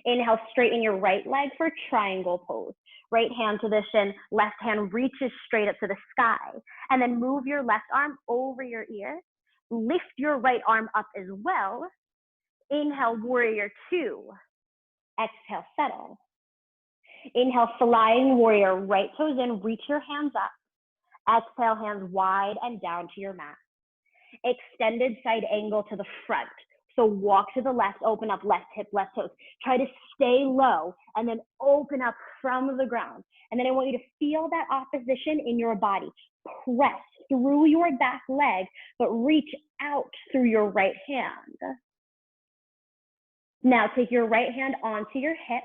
Inhale, straighten your right leg for triangle pose. Right hand to the shin, left hand reaches straight up to the sky. And then move your left arm over your ear. Lift your right arm up as well. Inhale, warrior two. Exhale, settle. Inhale, flying warrior, right toes in, reach your hands up. Exhale, hands wide and down to your mat. Extended side angle to the front. So walk to the left, open up left hip, left toes. Try to stay low and then open up from the ground. And then I want you to feel that opposition in your body. Press through your back leg, but reach out through your right hand. Now take your right hand onto your hip,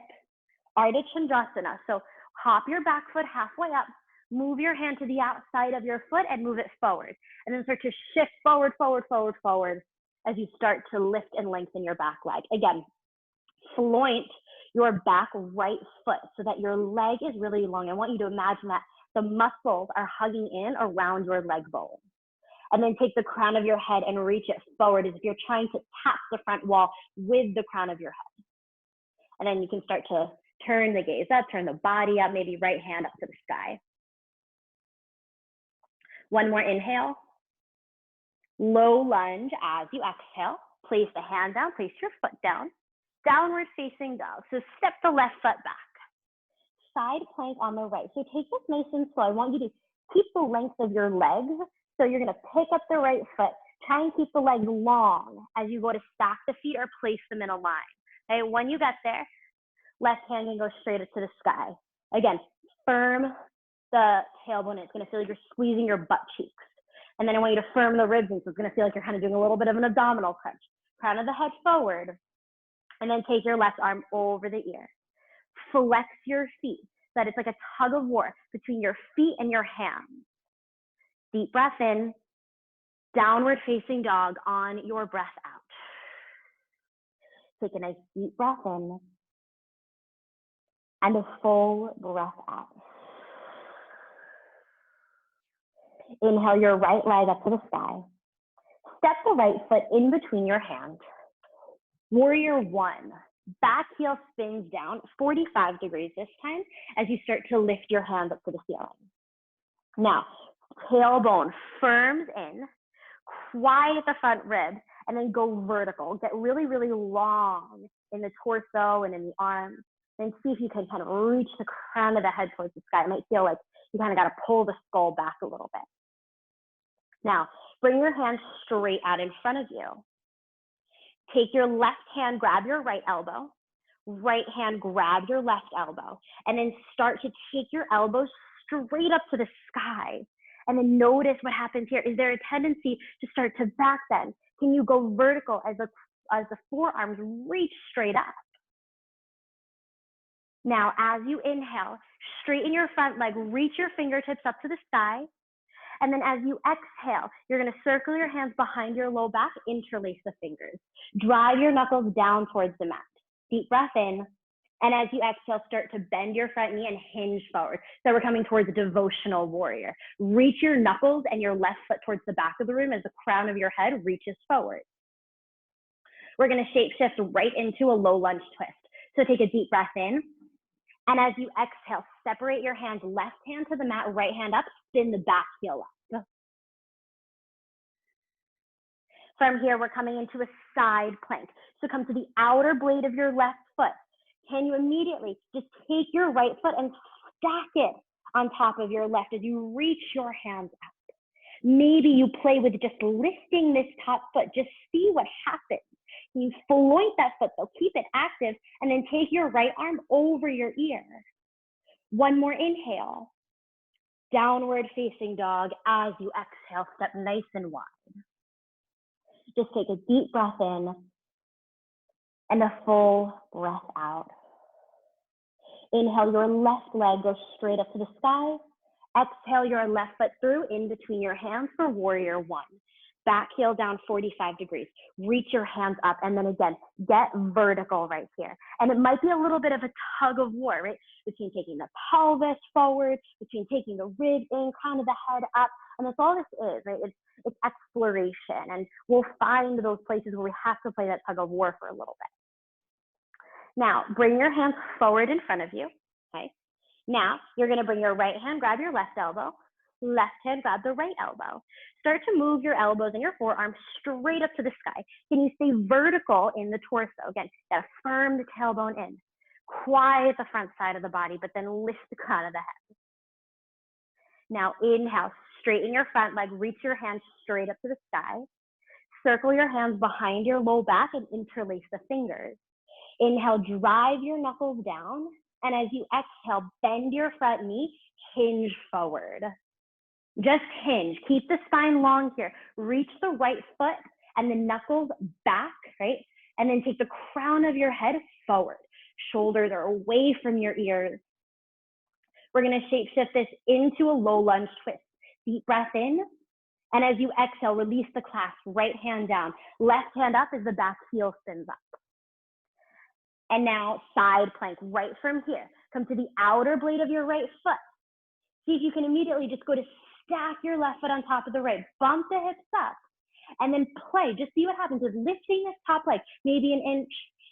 Ardha Chandrasana. So hop your back foot halfway up, move your hand to the outside of your foot and move it forward. And then start to shift forward, forward, forward, forward as you start to lift and lengthen your back leg. Again, floint your back right foot so that your leg is really long. I want you to imagine that the muscles are hugging in around your leg bone. And then take the crown of your head and reach it forward as if you're trying to tap the front wall with the crown of your head. And then you can start to turn the gaze up, turn the body up, maybe right hand up to the sky. One more inhale. Low lunge as you exhale. Place the hand down, place your foot down. Downward facing dog. So step the left foot back. Side plank on the right. So take this nice and slow. I want you to keep the length of your legs. So you're going to pick up the right foot. Try and keep the legs long as you go to stack the feet or place them in a line. Okay, when you get there, left hand can go straight up to the sky. Again, firm the tailbone. It's going to feel like you're squeezing your butt cheeks. And then I want you to firm the ribs in, so it's going to feel like you're kind of doing a little bit of an abdominal crunch. Crown of the head forward. And then take your left arm over the ear. Flex your feet so that it's like a tug of war between your feet and your hands. Deep breath in, downward facing dog on your breath out. Take a nice deep breath in and a full breath out. Inhale your right leg up to the sky. Step the right foot in between your hands. Warrior one. Back heel spins down 45 degrees this time as you start to lift your hands up to the ceiling. Now, tailbone firms in, quiet the front rib, and then go vertical. Get really, really long in the torso and in the arms. Then see if you can kind of reach the crown of the head towards the sky. It might feel like you kind of got to pull the skull back a little bit. Now, bring your hands straight out in front of you. Take your left hand, grab your right elbow. Right hand, grab your left elbow. And then start to take your elbows straight up to the sky. And then notice what happens here. Is there a tendency to start to back bend? Can you go vertical as the forearms reach straight up? Now, as you inhale, straighten your front leg, reach your fingertips up to the sky. And then as you exhale, you're going to circle your hands behind your low back, interlace the fingers. Drive your knuckles down towards the mat. Deep breath in. And as you exhale, start to bend your front knee and hinge forward. So we're coming towards a devotional warrior. Reach your knuckles and your left foot towards the back of the room as the crown of your head reaches forward. We're going to shape shift right into a low lunge twist. So take a deep breath in. And as you exhale, separate your hands, left hand to the mat, right hand up, spin the back heel up. From here, we're coming into a side plank. So come to the outer blade of your left foot. Can you immediately just take your right foot and stack it on top of your left as you reach your hands up? Maybe you play with just lifting this top foot. Just see what happens. You floint that foot, so keep it active, and then take your right arm over your ear. One more inhale. Downward facing dog. As you exhale, step nice and wide. Just take a deep breath in and a full breath out. Inhale, your left leg goes straight up to the sky. Exhale your left foot through in between your hands for warrior one. Back heel down 45 degrees. Reach your hands up, and then again, get vertical right here. And it might be a little bit of a tug of war, right? Between taking the pelvis forward, between taking the ribs in, kind of the head up. And that's all this is, right? It's exploration. And we'll find those places where we have to play that tug of war for a little bit. Now, bring your hands forward in front of you, okay? Now, you're gonna bring your right hand, grab your left elbow, left hand, grab the right elbow. Start to move your elbows and your forearms straight up to the sky. Can you stay vertical in the torso? Again, gotta firm the tailbone in. Quiet the front side of the body, but then lift the crown of the head. Now, inhale, straighten your front leg, reach your hands straight up to the sky. Circle your hands behind your low back and interlace the fingers. Inhale, drive your knuckles down. And as you exhale, bend your front knee, hinge forward. Just hinge. Keep the spine long here. Reach the right foot and the knuckles back, right? And then take the crown of your head forward. Shoulders are away from your ears. We're going to shape shift this into a low lunge twist. Deep breath in. And as you exhale, release the clasp. Right hand down. Left hand up as the back heel spins up. And now side plank right from here. Come to the outer blade of your right foot. See if you can immediately just go to stack your left foot on top of the right. Bump the hips up. And then play. Just see what happens with lifting this top leg. Maybe an inch,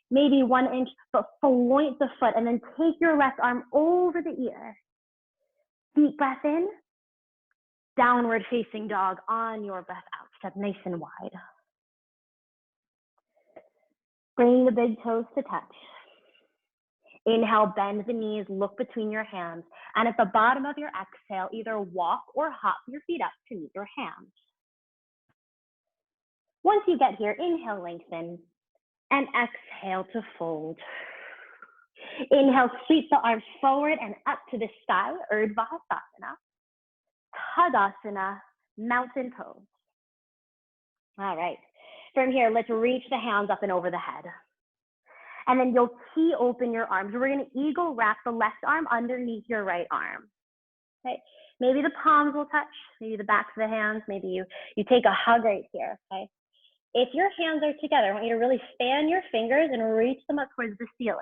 maybe 1 inch, but floint the foot. And then take your left arm over the ear. Deep breath in. Downward facing dog on your breath out. Step nice and wide. Bring the big toes to touch. Inhale, bend the knees, look between your hands. And at the bottom of your exhale, either walk or hop your feet up to meet your hands. Once you get here, inhale, lengthen, and exhale to fold. Inhale, sweep the arms forward and up to the sky, Urdhva Hasana, Tadasana, mountain pose. All right. From here, let's reach the hands up and over the head. And then you'll key open your arms. We're going to eagle wrap the left arm underneath your right arm. Okay. Maybe the palms will touch, maybe the backs of the hands, maybe you take a hug right here, okay? If your hands are together, I want you to really fan your fingers and reach them up towards the ceiling.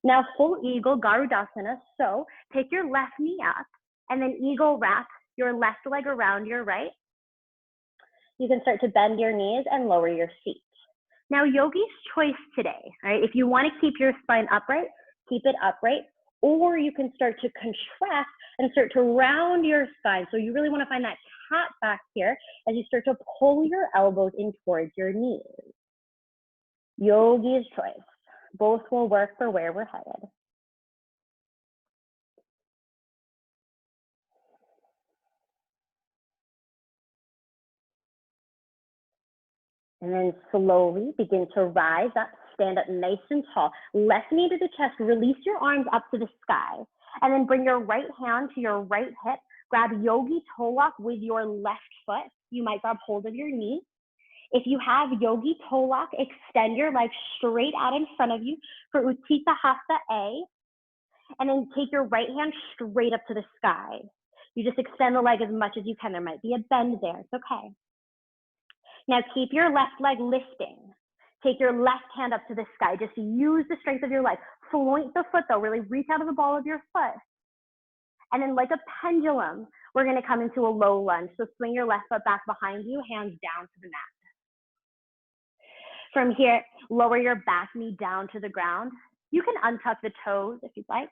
Now, full eagle, Garudasana. So take your left knee up and then eagle wrap your left leg around your right. You can start to bend your knees and lower your feet. Now, yogi's choice today, right? If you want to keep your spine upright, keep it upright, or you can start to contract and start to round your spine. So you really want to find that cat back here as you start to pull your elbows in towards your knees. Yogi's choice. Both will work for where we're headed. And then slowly begin to rise up, stand up nice and tall. Left knee to the chest, release your arms up to the sky. And then bring your right hand to your right hip. Grab yogi toe lock with your left foot. You might grab hold of your knee. If you have yogi toe lock, extend your legs straight out in front of you for Utthita Hasta A. And then take your right hand straight up to the sky. You just extend the leg as much as you can. There might be a bend there, it's okay. Now keep your left leg lifting. Take your left hand up to the sky. Just use the strength of your leg. Floint the foot though, really reach out of the ball of your foot. And then like a pendulum, we're gonna come into a low lunge. So swing your left foot back behind you, hands down to the mat. From here, lower your back knee down to the ground. You can untuck the toes if you'd like.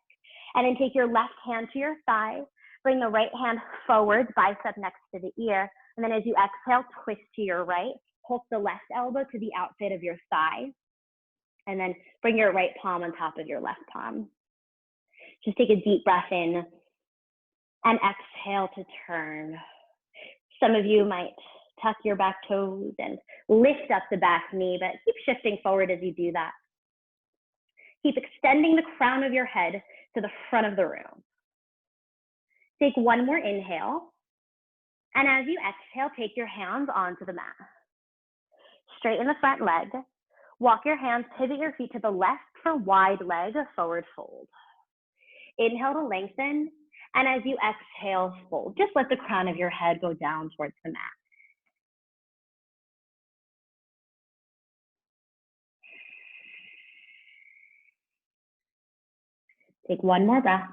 And then take your left hand to your thigh. Bring the right hand forward, bicep next to the ear. And then as you exhale, twist to your right. Hook the left elbow to the outside of your thigh. And then bring your right palm on top of your left palm. Just take a deep breath in and exhale to turn. Some of you might tuck your back toes and lift up the back knee, but keep shifting forward as you do that. Keep extending the crown of your head to the front of the room. Take one more inhale. And as you exhale, take your hands onto the mat. Straighten the front leg. Walk your hands, pivot your feet to the left for wide leg, forward fold. Inhale to lengthen. And as you exhale, fold. Just let the crown of your head go down towards the mat. Take one more breath.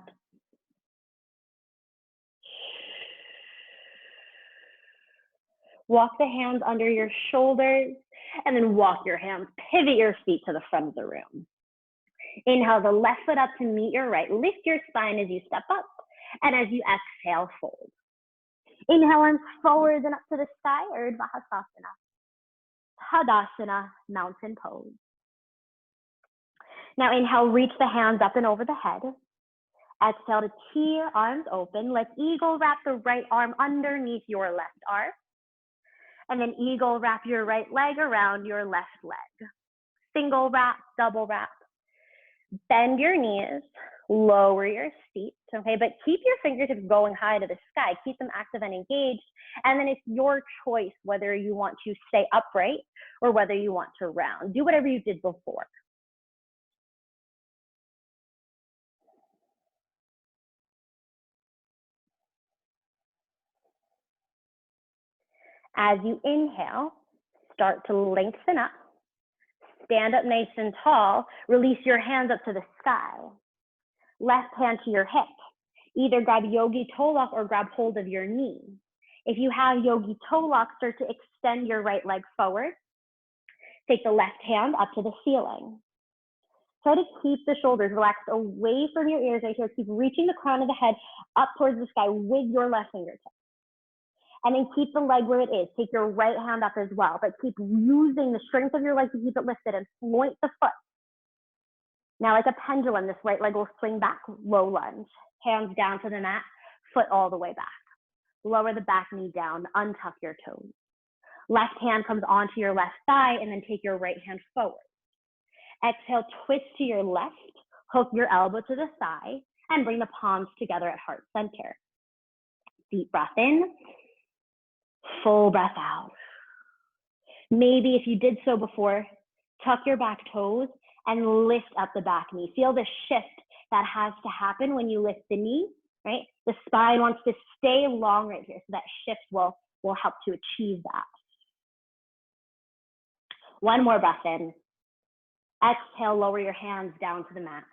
Walk the hands under your shoulders and then walk your hands, pivot your feet to the front of the room. Inhale the left foot up to meet your right. Lift your spine as you step up. And as you exhale, fold. Inhale and forward and up to the sky, Urdhva Hastasana. Tadasana, mountain pose. Now inhale, reach the hands up and over the head. Exhale to tee your arms open. Let eagle wrap the right arm underneath your left arm. And then eagle wrap your right leg around your left leg. Single wrap, double wrap. Bend your knees, lower your feet, okay? But keep your fingertips going high to the sky. Keep them active and engaged. And then it's your choice whether you want to stay upright or whether you want to round. Do whatever you did before. As you inhale, start to lengthen up. Stand up nice and tall. Release your hands up to the sky. Left hand to your hip. Either grab yogi toe lock or grab hold of your knee. If you have yogi toe lock, start to extend your right leg forward. Take the left hand up to the ceiling. Try to keep the shoulders relaxed away from your ears right here. Keep reaching the crown of the head up towards the sky with your left fingertip. And then keep the leg where it is. Take your right hand up as well, but keep using the strength of your leg to keep it lifted and point the foot. Now, like a pendulum, this right leg will swing back, low lunge. Hands down to the mat, foot all the way back. Lower the back knee down, untuck your toes. Left hand comes onto your left thigh, and then take your right hand forward. Exhale, twist to your left, hook your elbow to the thigh, and bring the palms together at heart center. Deep breath in. Full breath out. Maybe if you did so before, tuck your back toes and lift up the back knee. Feel the shift that has to happen when you lift the knee, right? The spine wants to stay long right here, so that shift will help to achieve that. One more breath in. Exhale, lower your hands down to the mat.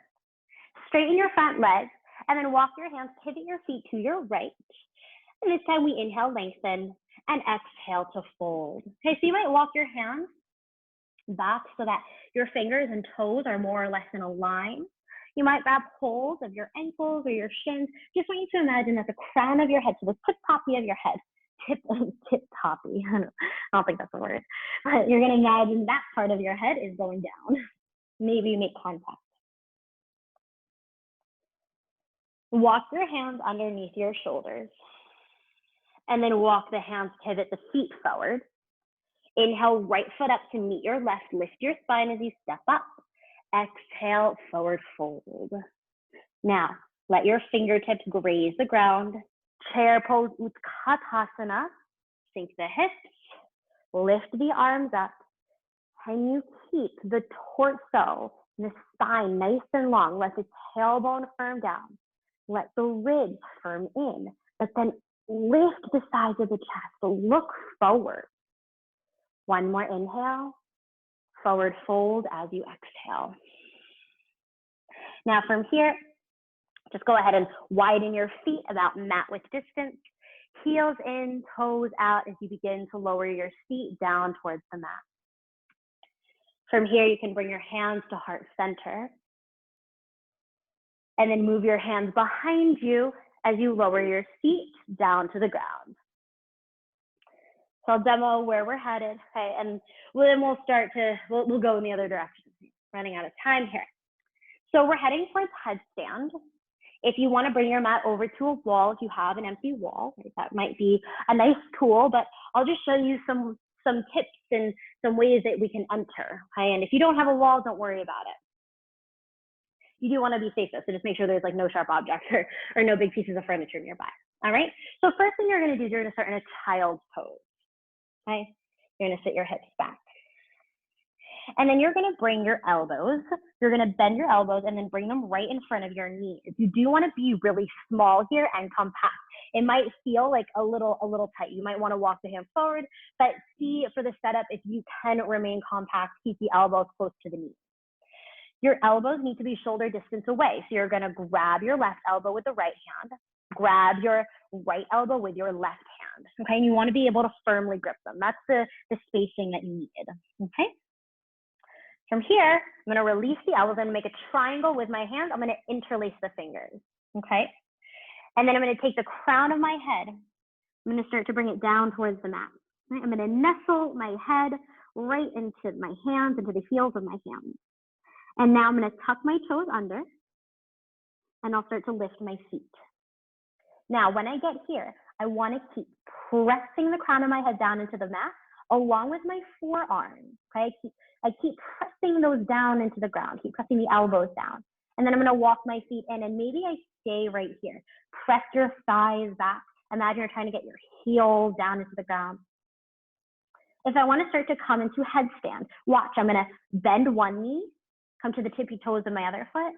Straighten your front leg, and then walk your hands, pivot your feet to your right. And this time we inhale, lengthen, and exhale to fold. Okay, so you might walk your hands back so that your fingers and toes are more or less in a line. You might grab hold of your ankles or your shins. Just want you to imagine that the crown of your head, so the tip-toppy of your head, tip-toppy, I don't think that's a word, but you're gonna imagine that part of your head is going down. Maybe you make contact. Walk your hands underneath your shoulders. And then walk the hands, pivot the feet forward. Inhale, right foot up to meet your left. Lift your spine as you step up. Exhale, forward fold. Now, let your fingertips graze the ground. Chair pose, Utkatasana. Sink the hips, lift the arms up. And you keep the torso and the spine nice and long. Let the tailbone firm down. Let the ribs firm in, but then lift the sides of the chest, so look forward. One more inhale, forward fold as you exhale. Now from here, just go ahead and widen your feet about mat width distance. Heels in, toes out as you begin to lower your feet down towards the mat. From here, you can bring your hands to heart center. And then move your hands behind you as you lower your feet down to the ground. So I'll demo where we're headed, okay? And then we'll start to, we'll go in the other direction. Running out of time here. So we're heading towards headstand. If you want to bring your mat over to a wall, if you have an empty wall, right, that might be a nice tool, but I'll just show you some tips and some ways that we can enter. Okay? And if you don't have a wall, don't worry about it. You do want to be safe though, so just make sure there's like no sharp objects or no big pieces of furniture nearby. All right. So first thing you're going to do is you're going to start in a child's pose. Okay. You're going to sit your hips back. And then you're going to bring your elbows. You're going to bend your elbows and then bring them right in front of your knees. You do want to be really small here and compact. It might feel like a little tight. You might want to walk the hands forward, but see for the setup, if you can remain compact, keep the elbows close to the knees. Your elbows need to be shoulder distance away. So you're going to grab your left elbow with the right hand, grab your right elbow with your left hand. Okay. And you want to be able to firmly grip them. That's the spacing that you need. Okay. From here, I'm going to release the elbows and make a triangle with my hands. I'm going to interlace the fingers. Okay. And then I'm going to take the crown of my head. I'm going to start to bring it down towards the mat. Right? I'm going to nestle my head right into my hands, into the heels of my hands. And now I'm going to tuck my toes under and I'll start to lift my feet. Now, when I get here, I want to keep pressing the crown of my head down into the mat along with my forearms. Okay, I keep pressing those down into the ground, keep pressing the elbows down. And then I'm going to walk my feet in and maybe I stay right here. Press your thighs back. Imagine you're trying to get your heels down into the ground. If I want to start to come into headstand, watch, I'm going to bend one knee, come to the tippy toes of my other foot,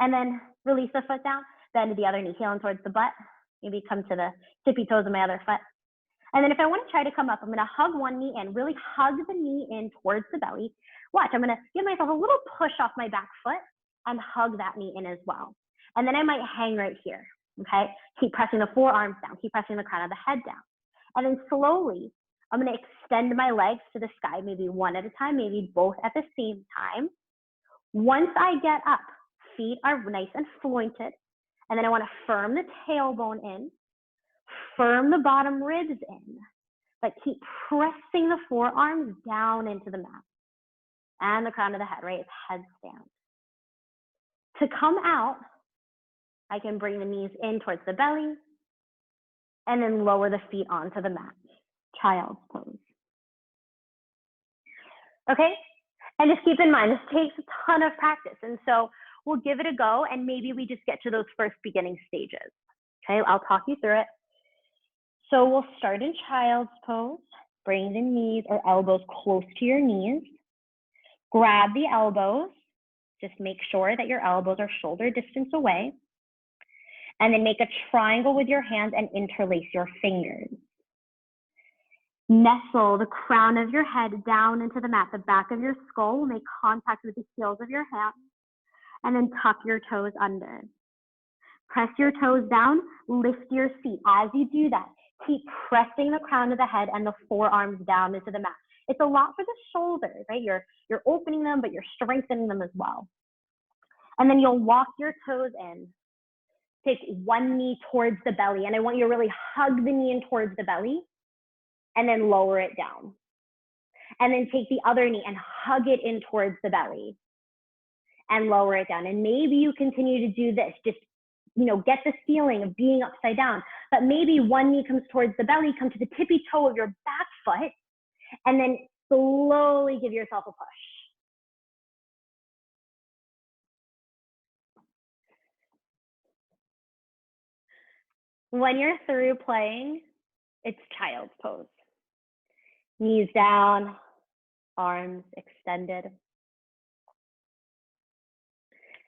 and then release the foot down, bend the other knee, heel in towards the butt, maybe come to the tippy toes of my other foot. And then if I want to try to come up, I'm going to hug one knee in, really hug the knee in towards the belly. Watch, I'm going to give myself a little push off my back foot and hug that knee in as well. And then I might hang right here, okay? Keep pressing the forearms down, keep pressing the crown of the head down. And then slowly, I'm going to extend my legs to the sky, maybe one at a time, maybe both at the same time. Once I get up, feet are nice and pointed. And then I want to firm the tailbone in, firm the bottom ribs in, but keep pressing the forearms down into the mat and the crown of the head, right? It's headstand. To come out, I can bring the knees in towards the belly and then lower the feet onto the mat, child's pose. Okay? And just keep in mind, this takes a ton of practice. And so we'll give it a go and maybe we just get to those first beginning stages. Okay, I'll talk you through it. So we'll start in child's pose. Bring the knees or elbows close to your knees. Grab the elbows. Just make sure that your elbows are shoulder distance away. And then make a triangle with your hands and interlace your fingers. Nestle the crown of your head down into the mat. The back of your skull will make contact with the heels of your hands. And then tuck your toes under. Press your toes down, lift your feet. As you do that, keep pressing the crown of the head and the forearms down into the mat. It's a lot for the shoulders, right? You're opening them, but you're strengthening them as well. And then you'll walk your toes in. Take one knee towards the belly, and I want you to really hug the knee in towards the belly, and then lower it down. And then take the other knee and hug it in towards the belly, and lower it down. And maybe you continue to do this, just get this feeling of being upside down. But maybe one knee comes towards the belly, come to the tippy toe of your back foot, and then slowly give yourself a push. When you're through playing, it's child's pose. Knees down, arms extended.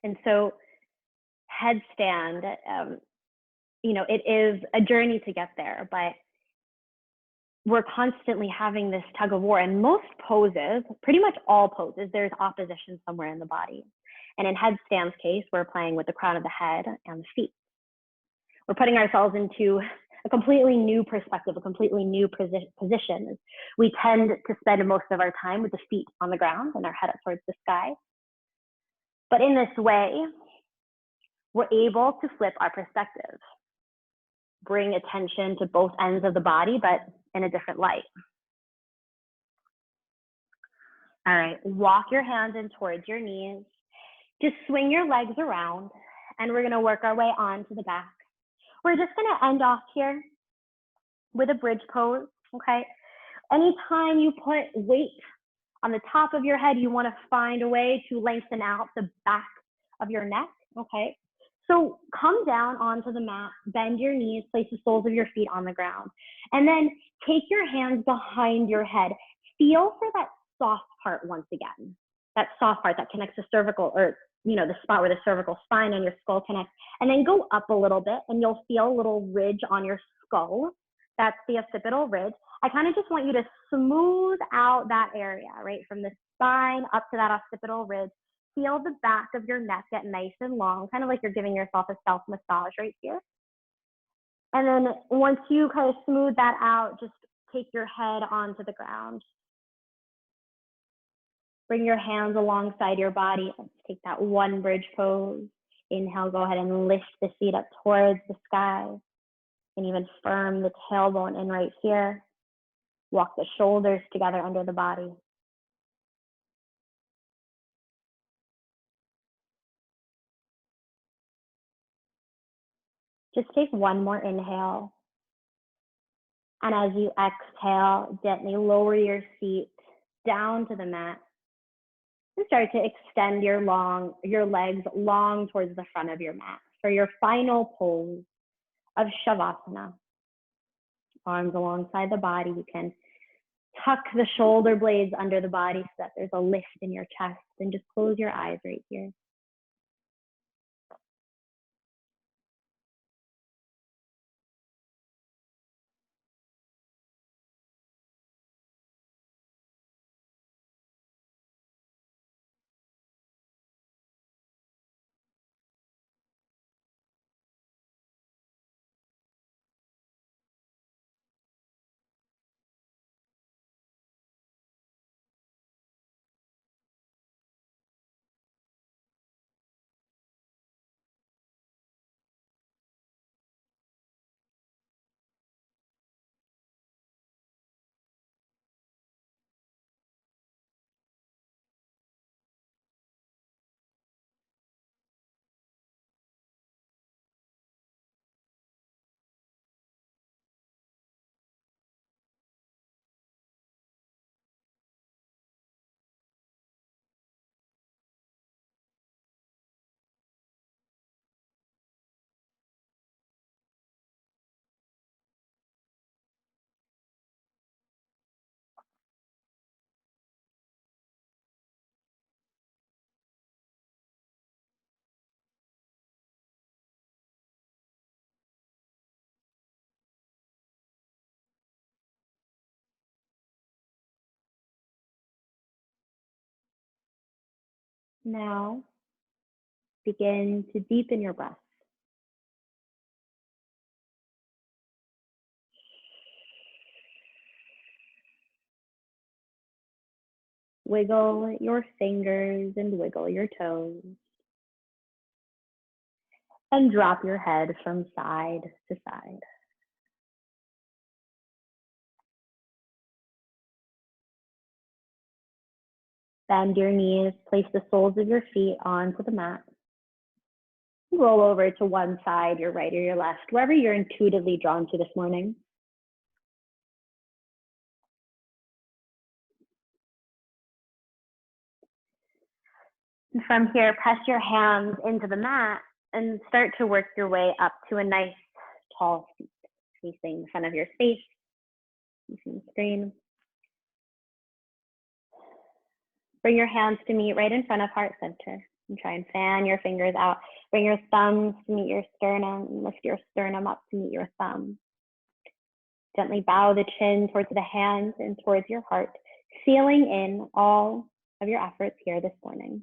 And so headstand, it is a journey to get there, but we're constantly having this tug of war. And most poses, pretty much all poses, there's opposition somewhere in the body. And in headstand's case, we're playing with the crown of the head and the feet. We're putting ourselves into a completely new perspective, a completely new position. We tend to spend most of our time with the feet on the ground and our head up towards the sky. But in this way, we're able to flip our perspective, bring attention to both ends of the body, but in a different light. All right, walk your hands in towards your knees. Just swing your legs around and we're gonna work our way onto the back. We're just gonna end off here with a bridge pose, okay? Anytime you put weight on the top of your head, you wanna find a way to lengthen out the back of your neck, okay? So come down onto the mat, bend your knees, place the soles of your feet on the ground, and then take your hands behind your head. Feel for that soft part once again, that soft part that connects the cervical, or the spot where the cervical spine and your skull connect, and then go up a little bit and you'll feel a little ridge on your skull. That's the occipital ridge. I kind of just want you to smooth out that area, right? From the spine up to that occipital ridge. Feel the back of your neck get nice and long, kind of like you're giving yourself a self massage right here. And then once you kind of smooth that out, just take your head onto the ground. Bring your hands alongside your body. Let's take that one bridge pose. Inhale, go ahead and lift the feet up towards the sky. And even firm the tailbone in right here. Walk the shoulders together under the body. Just take one more inhale. And as you exhale, gently lower your feet down to the mat. And start to extend your legs long towards the front of your mat for your final pose of Shavasana. Arms alongside the body. You can tuck the shoulder blades under the body so that there's a lift in your chest, and just close your eyes right here. Now, begin to deepen your breath. Wiggle your fingers and wiggle your toes. And drop your head from side to side. Bend your knees, place the soles of your feet onto the mat. Roll over to one side, your right or your left, wherever you're intuitively drawn to this morning. And from here, press your hands into the mat and start to work your way up to a nice tall seat facing the front of your face, facing the screen. Bring your hands to meet right in front of heart center and try and fan your fingers out. Bring your thumbs to meet your sternum and lift your sternum up to meet your thumb. Gently bow the chin towards the hands and towards your heart, sealing in all of your efforts here this morning.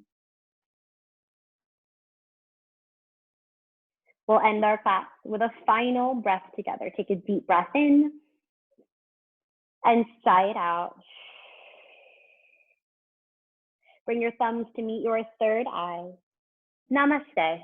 We'll end our class with a final breath together. Take a deep breath in and sigh it out. Bring your thumbs to meet your third eye. Namaste.